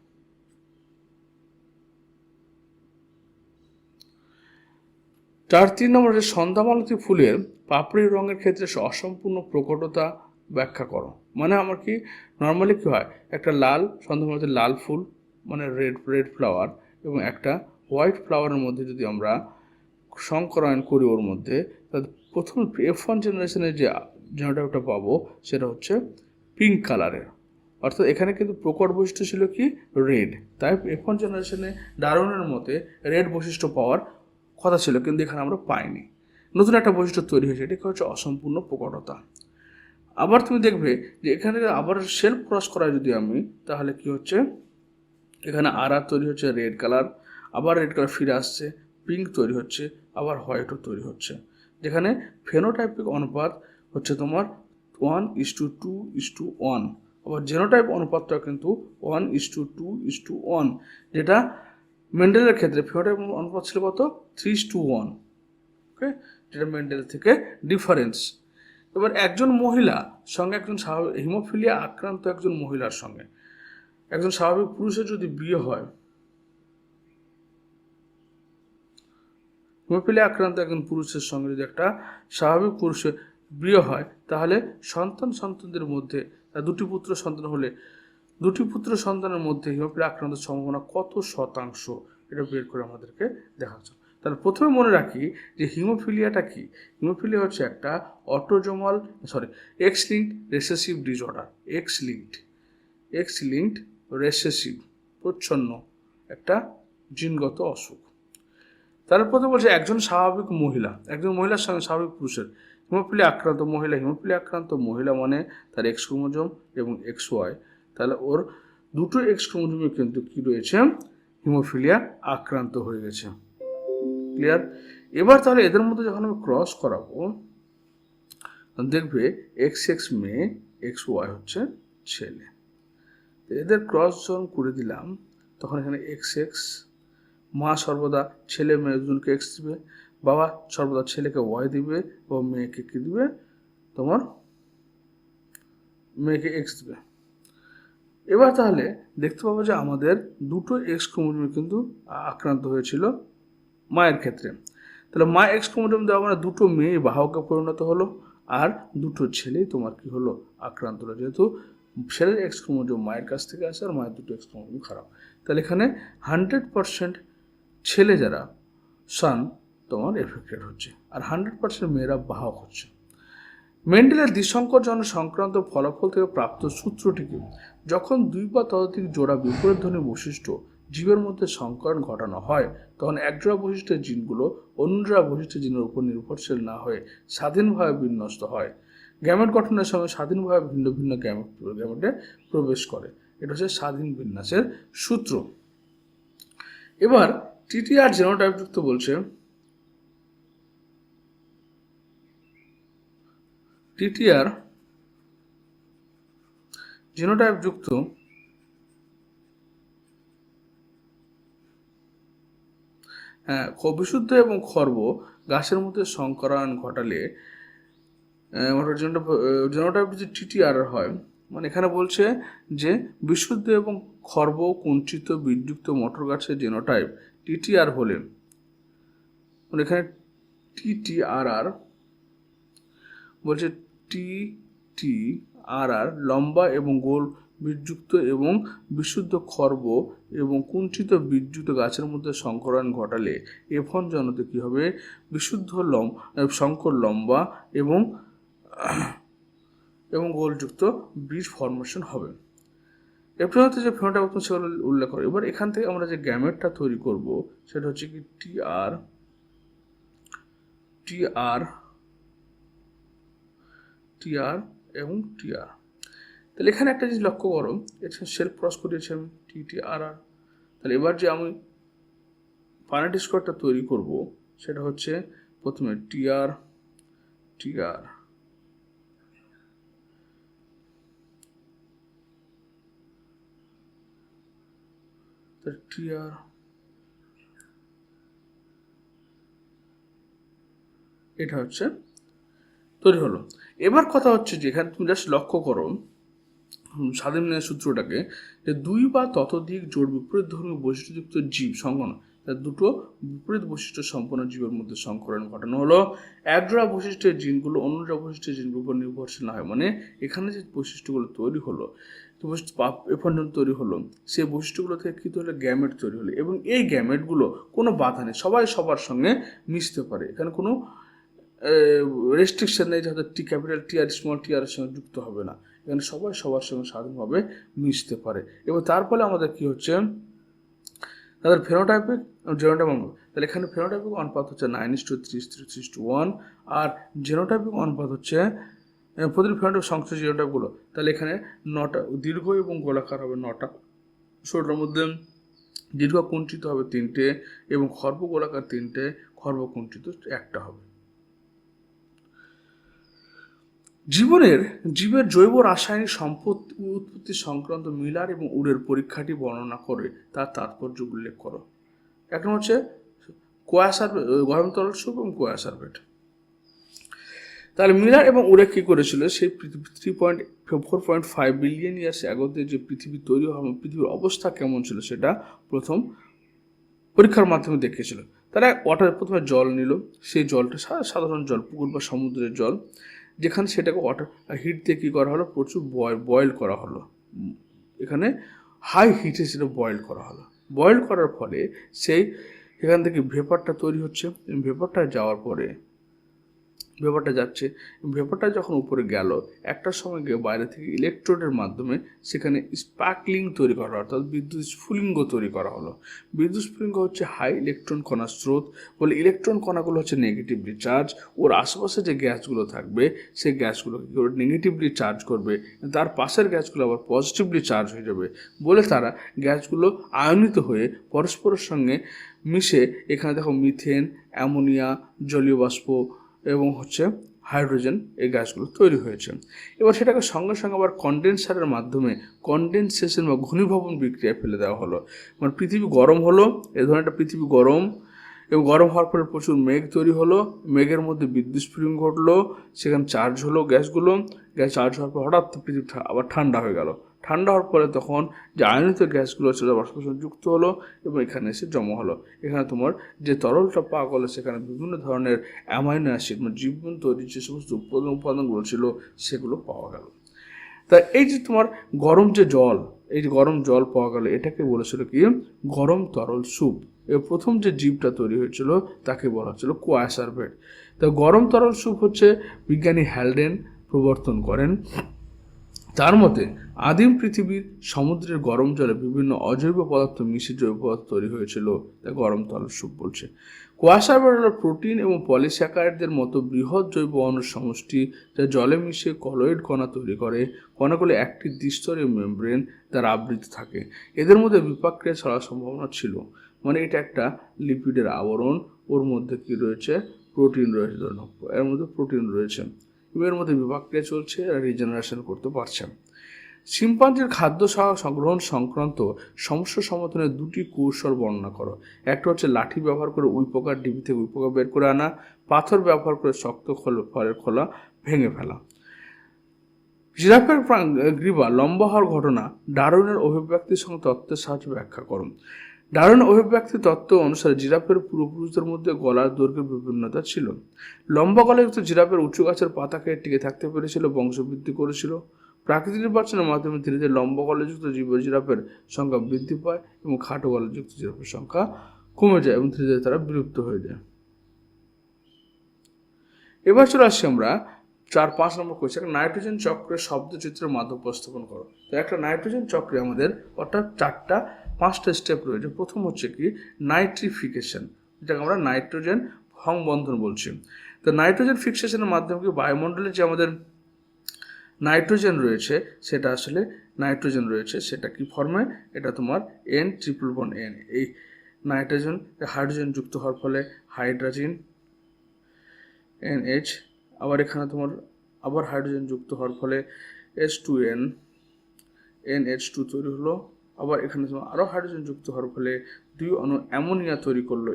3 নম্বর হচ্ছে সন্ধ্যামালতী ফুলের পাপড়ির রঙের ক্ষেত্রে অসম্পূর্ণ প্রকটতা ব্যাখ্যা করো। মানে আমার কি নর্মালি কি হয়? একটা লাল সন্ধ্যামালতীর লাল ফুল মানে রেড ফ্লাওয়ার এবং একটা হোয়াইট ফ্লাওয়ারের মধ্যে যদি আমরা সংকরায়ন করি ওর মধ্যে, তাহলে প্রথম F1 জেনারেশনের যে জেনোটাইপটা পাবো সেটা হচ্ছে পিঙ্ক কালারের। অর্থাৎ এখানে কিন্তু প্রকট বৈশিষ্ট্য ছিল কি রেড, তাই F1 জেনারেশনে ডারউইনের মতে রেড বৈশিষ্ট্য পাওয়ার কথা ছিল, কিন্তু এখানে আমরা পাইনি। নতুন একটা বৈশিষ্ট্য তৈরি হয়েছে, এটাকে হচ্ছে অসম্পূর্ণ প্রকটতা। আবার তুমি দেখবে যে এখানে আবার সেলফ ক্রস করায় যদি আমি, তাহলে কি হচ্ছে এখানে আর তৈরি হচ্ছে রেড কালার, আবার রেড কালার ফিরে আসছে, পিঙ্ক তৈরি হচ্ছে, আবার হোয়াইটও তৈরি হচ্ছে, যেখানে ফেনোটাইপিক অনুপাত হচ্ছে তোমার 1:2:1, আবার জেনোটাইপ অনুপাতটা কিন্তু 1:2:1, যেটা মেন্ডেলের ক্ষেত্রে ফেনোটাইপ অনুপাত ছিল কত 3:1। ওকে, যেটা মেন্ডেল থেকে ডিফারেন্স। এবার একজন মহিলা সঙ্গে একজন হিমোফিলিয়া আক্রান্ত একজন মহিলার সঙ্গে একজন স্বাভাবিক পুরুষের যদি বিয়ে হয়, হিমোফিলিয়া আক্রান্ত একজন পুরুষের সঙ্গে যদি একটা স্বাভাবিক পুরুষের বিয়ে হয়, তাহলে সন্তানদের মধ্যে দুটি পুত্র সন্তান হলে দুটি পুত্র সন্তানের মধ্যে হিমোফিলিয়া আক্রান্তের সম্ভাবনা কত শতাংশ, এটা বের করে আমাদেরকে দেখাচ্ছে। তাহলে প্রথমে মনে রাখি যে হিমোফিলিয়াটা কি। হিমোফিলিয়া হচ্ছে একটা x linked recessive disorder, x linked recessive প্রচ্ছন্ন একটা জিনগত অসুখ। তার প্রথমে বলছে একজন মহিলার সঙ্গে স্বাভাবিক পুরুষের হিমোফিলিয়া আক্রান্ত মহিলা মানে তার এক্স ক্রোমোজোম এবং XY, তাহলে ওর দুটো এক্স ক্রোমোজোমে কিন্তু কি রয়েছে, হিমোফিলিয়া আক্রান্ত হয়ে গেছে। ক্লিয়ার? এবার তাহলে এদের মধ্যে যখন আমি ক্রস করাবো, দেখবে XX মেয়ে, XY হচ্ছে ছেলে। এদের ক্রস যখন করে দিলাম, তখন এখানে XX, মা সর্বদা ছেলে মেয়ে দুজনকে X দিবে, বাবা সর্বদা ছেলেকে Y দিবে এবং মেয়েকে কি দিবে, তোমার মেয়েকে X দিবে। এবার তাহলে দেখতে পাবো যে আমাদের দুটো এক্স ক্রোমোজোমে কিন্তু আক্রান্ত হয়েছিল মায়ের ক্ষেত্রে। তাহলে মা এক্স ক্রোমোজোম দেওয়া মানে দুটো মেয়ে বাহকে পরিণত হলো, আর দুটো ছেলেই তোমার কি হলো, আক্রান্ত হলো। যেহেতু ছেলের এক্স ক্রোমোজোম মায়ের কাছ থেকে আসে আর মায়ের দুটো এক্স ক্রোমোজোম খারাপ, তাহলে এখানে 100% ছেলে যারা সান তোমার এফেক্টেড হচ্ছে, আর 100% মেয়েরা বাহক হচ্ছে। মেন্ডেলের দ্বিসংকরজন সংক্রান্ত ফলাফল থেকে প্রাপ্ত সূত্রটিকে যখন দুই বা ততোধিক জোড়া বিপরীতধর্মী বৈশিষ্ট্য জীবের মধ্যে সংকরণ ঘটানো হয়, তখন একজোড়া বৈশিষ্ট্যের জিনগুলো অন্য জোড়া বৈশিষ্ট্যের জিনের উপর নির্ভরশীল না হয়ে স্বাধীনভাবে বিন্যস্ত হয়। গ্যামেট গঠনের সময় স্বাধীনভাবে ভিন্ন ভিন্ন গ্যামেটে প্রবেশ করে। এটা হচ্ছে স্বাধীন বিন্যাসের সূত্র। এবার TTR জেনোটাইপযুক্ত বলছে, TTR জেনোটাইপযুক্ত বিশুদ্ধ এবং খর্ব গাছের মধ্যে সংকরায়ন ঘটালে জেনোটাইপ যদি TTR হয়, মানে এখানে বলছে যে বিশুদ্ধ এবং খর্ব কুঞ্চিত বিদ্যুক্ত মটর গাছের জেনোটাইপ TTR হলে, মানে এখানে TTRR বলছে, TTRR লম্বা এবং গোল বিদ্যুক্ত এবং বিশুদ্ধ খর্ব এবং কুঞ্চিত বিদ্যুৎ গাছের মধ্যে সংকরায়ন ঘটালে F1 জনতে কী হবে, বিশুদ্ধ সংকর লম্বা এবং গোলযুক্ত বীজ ফর্মেশন হবে। এরপর হচ্ছে যে ফেনোটাইপ সেগুলো উল্লেখ করে। এবার এখান থেকে আমরা যে গ্যামেটটা তৈরি করব সেটা হচ্ছে কি TR এবং TR। তাহলে এখানে একটা জিনিস লক্ষ্য করো, এটা সেলফ ক্রস করিয়েছি আমি TTRR। তাহলে এবার যে আমি পানেট স্কোয়ারটা তৈরি করব সেটা হচ্ছে প্রথমে TR এটা হচ্ছে তৈরি হলো। এবার কথা হচ্ছে যে এখানে তুমি জাস্ট লক্ষ্য করো স্বাধীন বিন্যাসের সূত্রটাকে, যে দুই বা ততোধিক জোড় বিপরীতধর্মী বৈশিষ্ট্যযুক্ত জীব সংকরণ, দুটো বিপরীত বৈশিষ্ট্য সম্পন্ন জীবের মধ্যে সংকরণ ঘটানো হলো। একজোড়া বৈশিষ্ট্যের জিনগুলো অন্য জোড়া বৈশিষ্ট্যের জিনগুলোর উপর নির্ভরশীল না হয়, মানে এখানে যে বৈশিষ্ট্যগুলো তৈরি হলো যে এফান্ডন তৈরি হলো, সেই বৈশিষ্ট্যগুলো থেকে কী তৈরি হলো, গ্যামেট তৈরি হলো, এবং এই গ্যামেটগুলো কোনো বাধা নেই, সবাই সবার সঙ্গে মিশতে পারে, এখানে কোনো রেস্ট্রিকশন নেই যে হয়তো টি ক্যাপিটাল টি আর স্মল টি আর সঙ্গে যুক্ত হবে না, এখানে সবাই সবার সঙ্গে স্বাধীনভাবে মিশতে পারে। এবং তার ফলে আমাদের কী হচ্ছে, তাদের ফেনোটাইপিক জেনোটাইপ অনুপাত, তাহলে এখানে ফেনোটাইপিক অনুপাত হচ্ছে 9:3:1, আর জেনোটাইপিক অনুপাত হচ্ছে প্রতিটি ফেনোটাইপ সংশ্লিষ্ট জিনোটাইপগুলো, তাহলে এখানে 9টা দীর্ঘ এবং গোলাকার হবে 9টা, ষোলোটার মধ্যে দীর্ঘ কুঞ্চিত হবে 3টে এবং খর্ব গোলাকার 3টে, খর্ব কুঞ্চিত 1টা হবে। জীবের জৈব রাসায়নিক উৎপত্তি সংক্রান্ত মিলার এবং উডের পরীক্ষাটি বর্ণনা করে তার তাৎপর্য উল্লেখ করো। একটা হচ্ছে গরম তরল সুপ এবং কোয়াসারভেট। তাহলে মিলার এবং উডে কী করেছিল, সেই 4.5 বিলিয়ন ইয়ার্স আগতে যে পৃথিবী তৈরি হওয়া, পৃথিবীর অবস্থা কেমন ছিল সেটা প্রথম পরীক্ষার মাধ্যমে দেখিয়েছিল। তারা প্রথমে জল নিল, সেই জলটা সাধারণ জল, পুকুর বা সমুদ্রের জল, যেখানে সেটাকে হিট দিয়ে কী করা হলো, প্রচুর বয়েল করা হলো, এখানে হাই হিটে সেটা বয়েল করা হলো। বয়েল করার ফলে সেখান থেকে ভেপারটা তৈরি হচ্ছে, ভেপারটা যাওয়ার পরে ভেপারটা যাচ্ছে, ভেপারটা যখন উপরে গেল, একটা সময় গিয়ে বাইরে থেকে ইলেকট্রোডের মাধ্যমে সেখানে স্পার্কলিং তৈরি করা হলো, অর্থাৎ বিদ্যুৎ স্ফুলিঙ্গ তৈরি করা হলো। বিদ্যুৎ স্ফুলিঙ্গ হচ্ছে হাই ইলেকট্রন কণার স্রোত, বলে ইলেকট্রন কণাগুলো হচ্ছে নেগেটিভলি চার্জ, ওর আশেপাশে যে গ্যাসগুলো থাকবে সেই গ্যাসগুলোকে কী করে নেগেটিভলি চার্জ করবে, তার পাশের গ্যাসগুলো আবার পজিটিভলি চার্জ হয়ে যাবে, বলে তারা গ্যাসগুলো আয়নিত হয়ে পরস্পরের সঙ্গে মিশে, এখানে দেখো মিথেন, অ্যামোনিয়া, জলীয় বাষ্প এবং হচ্ছে হাইড্রোজেন, এই গ্যাসগুলো তৈরি হয়েছে। এবার সেটাকে সঙ্গে সঙ্গে আবার কন্ডেন্সারের মাধ্যমে কন্ডেনসেশন বা ঘনীভবন বিক্রিয়ায় ফেলে দেওয়া হলো। মানে পৃথিবী গরম হলো, এ ধরনের একটা পৃথিবী গরম, এবং গরম হওয়ার পরে প্রচুর মেঘ তৈরি হলো, মেঘের মধ্যে বিদ্যুৎ স্ফুলিঙ্গ ঘটলো, সেখানে চার্জ হলো গ্যাস চার্জ হওয়ার পর হঠাৎ পৃথিবী আবার ঠান্ডা হয়ে গেল। ঠান্ডা হওয়ার পরে তখন যে আয়নিত গ্যাসগুলো ছিল বাষ্পের সঙ্গে যুক্ত হলো এবং এখানে এসে জমা হলো। এখানে তোমার যে তরলটা পাওয়া গেলো, সেখানে বিভিন্ন ধরনের অ্যামাইনো অ্যাসিড, মানে জীবন তৈরি যে সমস্ত উপাদানগুলো ছিল সেগুলো পাওয়া গেল। তা এই যে তোমার গরম যে জল, এই যে গরম জল পাওয়া গেল, এটাকে বলেছিল কি গরম তরল স্যুপ। এর প্রথম যে জীবটা তৈরি হয়েছিল তাকে বলা হচ্ছিল কোয়াসারভেট। তা গরম তরল স্যুপ হচ্ছে বিজ্ঞানী হ্যালডেন প্রবর্তন করেন। তার মতে আদিম পৃথিবীর সমুদ্রের গরম জলে বিভিন্ন অজৈব পদার্থ মিশে জৈব পদার্থ তৈরি হয়েছিল, তা গরম তরল স্যুপ বলছে। কোয়াসারভেট হল প্রোটিন এবং পলিস্যাকারাইডদের মতো বৃহৎ জৈব অণুর সমষ্টি, যা জলে মিশে কলয়েড কণা তৈরি করে। কণাগুলো একটি দ্বিস্তরীয় মেমব্রেন দ্বারা আবৃত থাকে। এদের মধ্যে বিপাকক্রিয়া ছড়ার সম্ভাবনা ছিল, মানে এটা একটা লিপিডের আবরণ, ওর মধ্যে কি রয়েছে, প্রোটিন রয়েছে, এর মধ্যে প্রোটিন রয়েছে, এর মধ্যে বিপাকক্রিয়া চলছে, রিজেনারেশন করতে পারছে। শিম্পাঞ্জির খাদ্য গ্রহণ সংক্রান্ত সমস্যা সমাধানের দুটি কৌশল বর্ণনা করো। একটা হচ্ছে লাঠি ব্যবহার করে উইপোকার ডিবি থেকে উইপোকা বের করে আনা, পাথর ব্যবহার করে শক্ত ফলের খোলা ভেঙে ফেলা। জিরাফের গ্রীবা লম্বা হওয়ার ঘটনা ডারউইনের অভিব্যক্তির সঙ্গে তত্ত্বের সাহায্যে ব্যাখ্যা করুন। ডারউইনের অভিব্যক্তি তত্ত্ব অনুসারে জিরাফের পূর্বপুরুষদের মধ্যে গলার দৈর্ঘ্যের বিভিন্নতা ছিল। লম্বা গলাযুক্ত জিরাফের উঁচু গাছের পাতা খেয়ে টিকে থাকতে পেরেছিল, বংশবৃদ্ধি করেছিল। প্রাকৃতিক নির্বাচনের মাধ্যমে ধীরে ধীরে লম্বা গলাযুক্ত জিরাফের সংখ্যা বৃদ্ধি পায় এবং খাটো গলাযুক্ত জিরাফের সংখ্যা কমে যায় এবং ধীরে ধীরে তারা বিলুপ্ত হয়ে যায়। এবার চলে আসছি আমরা 4-5 নম্বর কোয়েশ্চেন, নাইট্রোজেন চক্রের শব্দচিত্রের মাধ্যমে উপস্থাপন করো। তো একটা নাইট্রোজেন চক্রে আমাদের অর্থাৎ 5টা স্টেপ রয়েছে। প্রথম হচ্ছে কি নাইট্রিফিকেশন, যেটাকে আমরা নাইট্রোজেন সংবন্ধন বলছি। তো নাইট্রোজেন ফিক্সেশনের মাধ্যমে কি বায়ুমণ্ডলে যে আমাদের নাইট্রোজেন রয়েছে সেটা কি ফর্মে, এটা তোমার N+1N, এই নাইট্রোজেন হাইড্রোজেন যুক্ত হওয়ার ফলে হাইড্রোজেন NH, আবার এখানে তোমার আবার হাইড্রোজেন যুক্ত হওয়ার ফলে H2N, NH2 তৈরি হলো। আবার এখানে তোমার আরও হাইড্রোজেন যুক্ত হওয়ার ফলে 2 অণু অ্যামোনিয়া তৈরি করলো।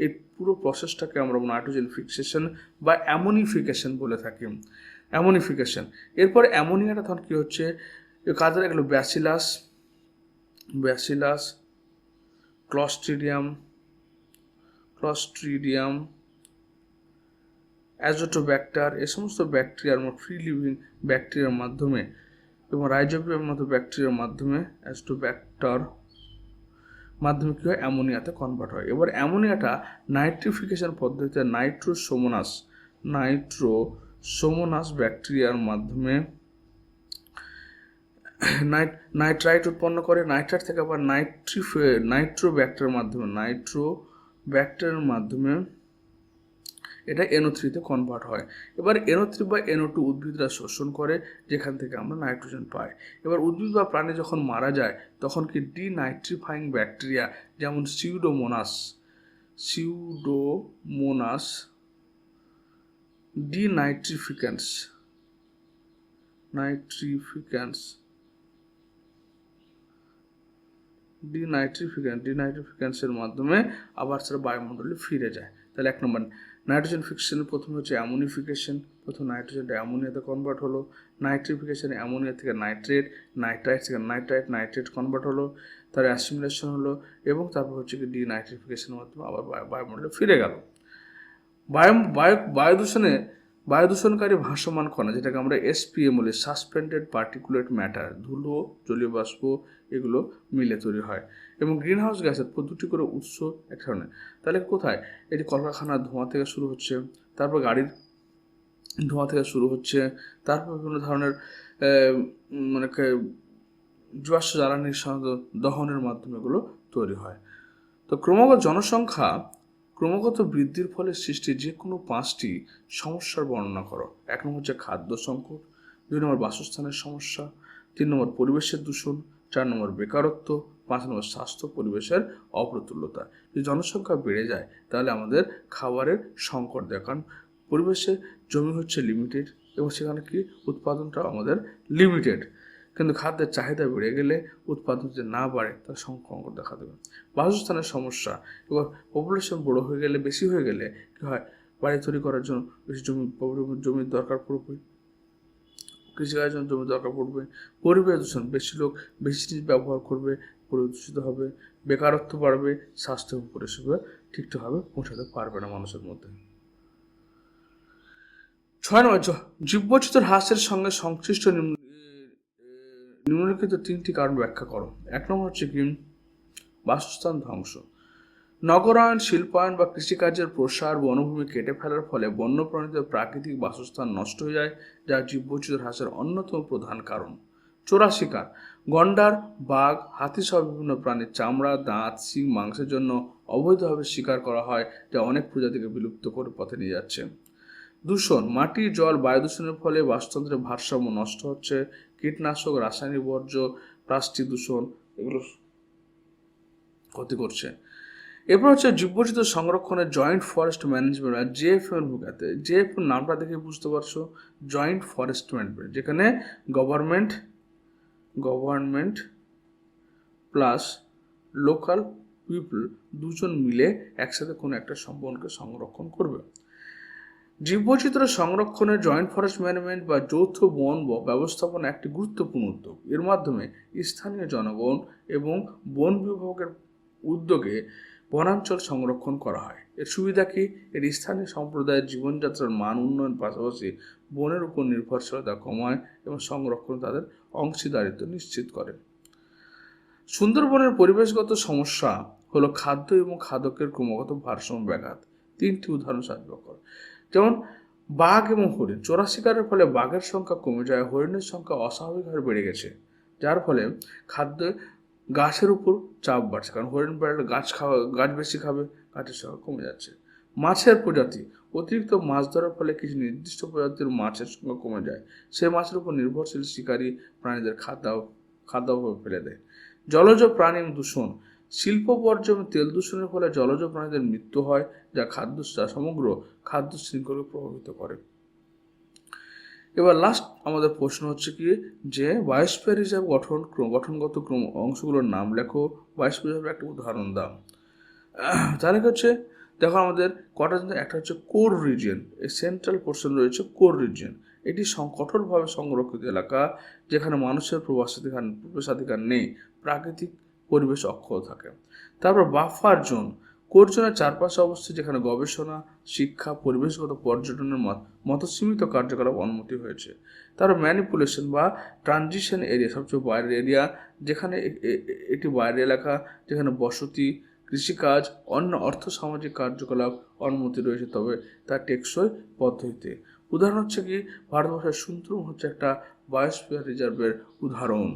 এই পুরো প্রসেসটাকে আমরা নাইট্রোজেন ফিক্সেশন বা অ্যামোনিফিকেশন বলে থাকি। অ্যামোনিফিকেশন, এরপরে অ্যামোনিয়াটা তখন কী হচ্ছে, কাজে লাগলো ব্যাসিলাস, ক্লস্ট্রিডিয়াম, অ্যাজোটোব্যাক্টার, এ সমস্ত ব্যাকটেরিয়ার ফ্রি লিভিং ব্যাকটেরিয়ার মাধ্যমে এবং রাইজোবিয়ামের মতো ব্যাকটেরিয়ার মাধ্যমে অ্যাস্টোব্যাক্টর মাধ্যমে কী হয়, অ্যামোনিয়াতে কনভার্ট হয়। এবার অ্যামোনিয়াটা নাইট্রিফিকেশন পদ্ধতিতে নাইট্রোসোমোনাস ব্যাকটেরিয়ার মাধ্যমে নাইট্রাইট উৎপন্ন করে। নাইট্রাইট থেকে আবার নাইট্রোব্যাক্টেরিয়ার মাধ্যমে এটা NO3 কনভার্ট হয়। এবার NO3 বা NO2 উদ্ভিদরা শোষণ করে, যেখান থেকে আমরা নাইট্রোজেন পাই। এবার উদ্ভিদ বা প্রাণী যখন মারা যায় তখন কি ডিনাইট্রিফাইং ব্যাকটেরিয়া যেমন সিউডোমোনাস ডিনাইট্রিফিক্যান্সের মাধ্যমে আবার সেটা বায়ুমণ্ডলে ফিরে যায়। তাহলে 1 নম্বর নাইট্রোজেন ফিক্সেশনের প্রথমে হচ্ছে অ্যামোনিফিকেশন, প্রথম নাইট্রোজেনটা অ্যামোনিয়াতে কনভার্ট হলো। নাইট্রিফিকেশনে অ্যামোনিয়া থেকে নাইট্রাইট থেকে নাইট্রেট কনভার্ট হলো, তার অ্যাসিমিলেশন হলো, এবং তারপর হচ্ছে কি ডিনাইট্রিফিকেশনের মাধ্যমে আবার বায়ুমণ্ডলে ফিরে গেল। বায়ুদূষণকারী ভাসমান কণা, যেটাকে আমরা SPM বলি, সাসপেন্ডেড পার্টিকুলেট ম্যাটার, ধুলো, জলীয় বাষ্প, এগুলো মিলে তৈরি হয়। এবং গ্রিনহাউস গ্যাসের 2টি করে উৎস এক ধরনের। তাহলে কোথায়? এটি কলকারখানার ধোঁয়া থেকে শুরু হচ্ছে, তারপর গাড়ির ধোঁয়া থেকে শুরু হচ্ছে, তারপর বিভিন্ন ধরনের মানে জীবাশ্ম জ্বালানির দহনের মাধ্যমে এগুলো তৈরি হয়। তো ক্রমাগত বৃদ্ধির ফলে সৃষ্টি যে কোনো 5টি সমস্যার বর্ণনা করো। 1 নম্বর হচ্ছে খাদ্য সংকট, 2 নম্বর বাসস্থানের সমস্যা, 3 নম্বর পরিবেশের দূষণ, 4 নম্বর বেকারত্ব, 5 নম্বর স্বাস্থ্য পরিবেশের অপ্রতুলতা। যদি জনসংখ্যা বেড়ে যায় তাহলে আমাদের খাবারের সংকট দেয়, কারণ পরিবেশে জমি হচ্ছে লিমিটেড এবং সেখানে কি উৎপাদনটাও আমাদের লিমিটেড। কিন্তু খাদ্যের চাহিদা বেড়ে গেলে উৎপাদন যদি না বাড়ে তাহলে সংকট দেখা দেবে। বাসস্থানের সমস্যা, এবার পপুলেশন বড় হয়ে গেলে, বেশি হয়ে গেলে কী হয়, বাড়ি তৈরি করার জন্য বেশি জমির দরকার পড়বে, কৃষিকাজের জন্য জমি দরকার পড়বে। পরিবেশ দূষণ, বেশি লোক বেশি জিনিস ব্যবহার করবে, পরিবেশ দূষিত হবে, বেকারত্ব বাড়বে, স্বাস্থ্য এবং পরিষেবা ঠিকঠাকভাবে পৌঁছাতে পারবে না মানুষের মধ্যে। 6 নম্বর জীববৈচিত্র্য হ্রাসের সঙ্গে সংশ্লিষ্ট নিম্নলিখিত 3টি কারণ ব্যাখ্যা করো। 1 নম্বর হচ্ছে কি বাসস্থান ধ্বংস। নগরায়ন, শিল্পায়ন বা কৃষিকার্যের প্রসার বনভূমি কেটে ফেলার ফলে বন্যপ্রাণীদের প্রাকৃতিক বাসস্থান নষ্ট হয়ে যায়, যা জীববৈচিত্র্য হ্রাসের অন্যতম প্রধান কারণ। চোরা শিকার, গন্ডার, বাঘ, হাতি সহ বিভিন্ন প্রাণীর চামড়া, দাঁত, শিং, মাংসের জন্য অবৈধভাবে শিকার করা হয়, যা অনেক প্রজাতিকে বিলুপ্ত করে পথে নিয়ে যাচ্ছে। দূষণ, মাটি, জল, বায়ু দূষণের ফলে বাস্তুতন্ত্রের ভারসাম্য নষ্ট হচ্ছে। কীটনাশক, রাসায়নিক বর্জ্য, প্লাস্টিক দূষণ, এগুলো ক্ষতি করছে। এরপর হচ্ছে জীববৈচিত্র্য সংরক্ষণের জয়েন্ট ফরেস্ট ম্যানেজমেন্ট বা JFM এর ভূমিকাতে। JFM নামটা দেখে বুঝতে পারছো, জয়েন্ট ফরেস্ট ম্যানেজমেন্ট, যেখানে গভর্নমেন্ট প্লাস লোকাল পিপল দুজন মিলে একসাথে কোনো একটা সম্পদকে সংরক্ষণ করবে। জীববৈচিত্র্য সংরক্ষণের জয়েন্ট ফরেস্ট ম্যানেজমেন্ট বা যৌথ বন ব্যবস্থাপনা একটি গুরুত্বপূর্ণ উদ্যোগ। এর মাধ্যমে স্থানীয় জনগণ এবং বন বিভাগের উদ্যোগে বনাঞ্চল সংরক্ষণ করা হয়। এর সুবিধা কি? এর স্থানীয় সম্প্রদায়ের জীবনযাত্রার মান উন্নয়ন, পাশাপাশি বনের উপর নির্ভরশীলতা কমায় এবং সংরক্ষণ তাদের অংশীদারিত্ব নিশ্চিত করে। সুন্দরবনের পরিবেশগত সমস্যা হলো খাদ্য এবং খাদকের ক্রমাগত ভারসাম্য ব্যাঘাত। 3টি উদাহরণ সাহায্য করে, যেমন বাঘ এবং হরিণ। চোরা শিকারের ফলে বাঘের সংখ্যা কমে যায়, হরিণের সংখ্যা অস্বাভাবিকভাবে বেড়ে গেছে, যার ফলে গাছের উপর চাপ বাড়ছে, কারণ হরিণ বেড়ালে গাছ বেশি খাবে, গাছের সংখ্যা কমে যাচ্ছে। মাছের প্রজাতি, অতিরিক্ত মাছ ধরার ফলে কিছু নির্দিষ্ট প্রজাতির মাছের সংখ্যা কমে যায়, সেই মাছের উপর নির্ভরশীল শিকারী প্রাণীদের খাদ্যাভাবে ফেলে দেয়। জলজ প্রাণী দূষণ, শিল্প বর্জ্য এবং তেল দূষণের ফলে জলজ প্রাণীদের মৃত্যু হয়, যা সমগ্র খাদ্য শৃঙ্খলকে প্রভাবিত করে। এবার লাস্ট আমাদের প্রশ্ন হচ্ছে কি, যে বায়োস্ফিয়ার হিসাবে গঠনগত অংশগুলোর নাম লেখো, বায়োস্ফিয়ার হিসাবে একটা উদাহরণ দাও। তাহলে হচ্ছে দেখো আমাদের কটা, একটা হচ্ছে কোর রিজিয়ন, এই সেন্ট্রাল পোর্শন রয়েছে কোর রিজিয়ন। এটি কঠোরভাবে সংরক্ষিত এলাকা, যেখানে মানুষের প্রবেশাধিকার নেই, প্রাকৃতিক পরিবেশ অক্ষত থাকে। তারপর বাফার জোন, কোর্জনের চারপাশে অবস্থিত, যেখানে গবেষণা, শিক্ষা, পরিবেশগত পর্যটনের মতো সীমিত কার্যকলাপ অনুমতি হয়েছে। তারপর ম্যানিপুলেশন বা ট্রানজিশন এরিয়া, সবচেয়ে বাইরের এরিয়া, যেখানে এটি বাইরের এলাকা, যেখানে বসতি, কৃষিকাজ, অন্য সামাজিক কার্যকলাপ অনুমতি রয়েছে, তবে তা টেকসই পদ্ধতিতে। উদাহরণ হচ্ছে কি, ভারতবর্ষের সুন্দরবন হচ্ছে একটা বায়োস্ফিয়ার রিজার্ভের উদাহরণ।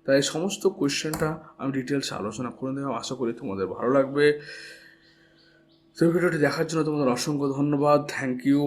তাই এই সমস্ত কোয়েশ্চেনটা আমি ডিটেলসে আলোচনা করে দিলাম, আশা করি তোমাদের ভালো লাগবে। তো ভিডিওটি দেখার জন্য তোমাদের অসংখ্য ধন্যবাদ, থ্যাংক ইউ।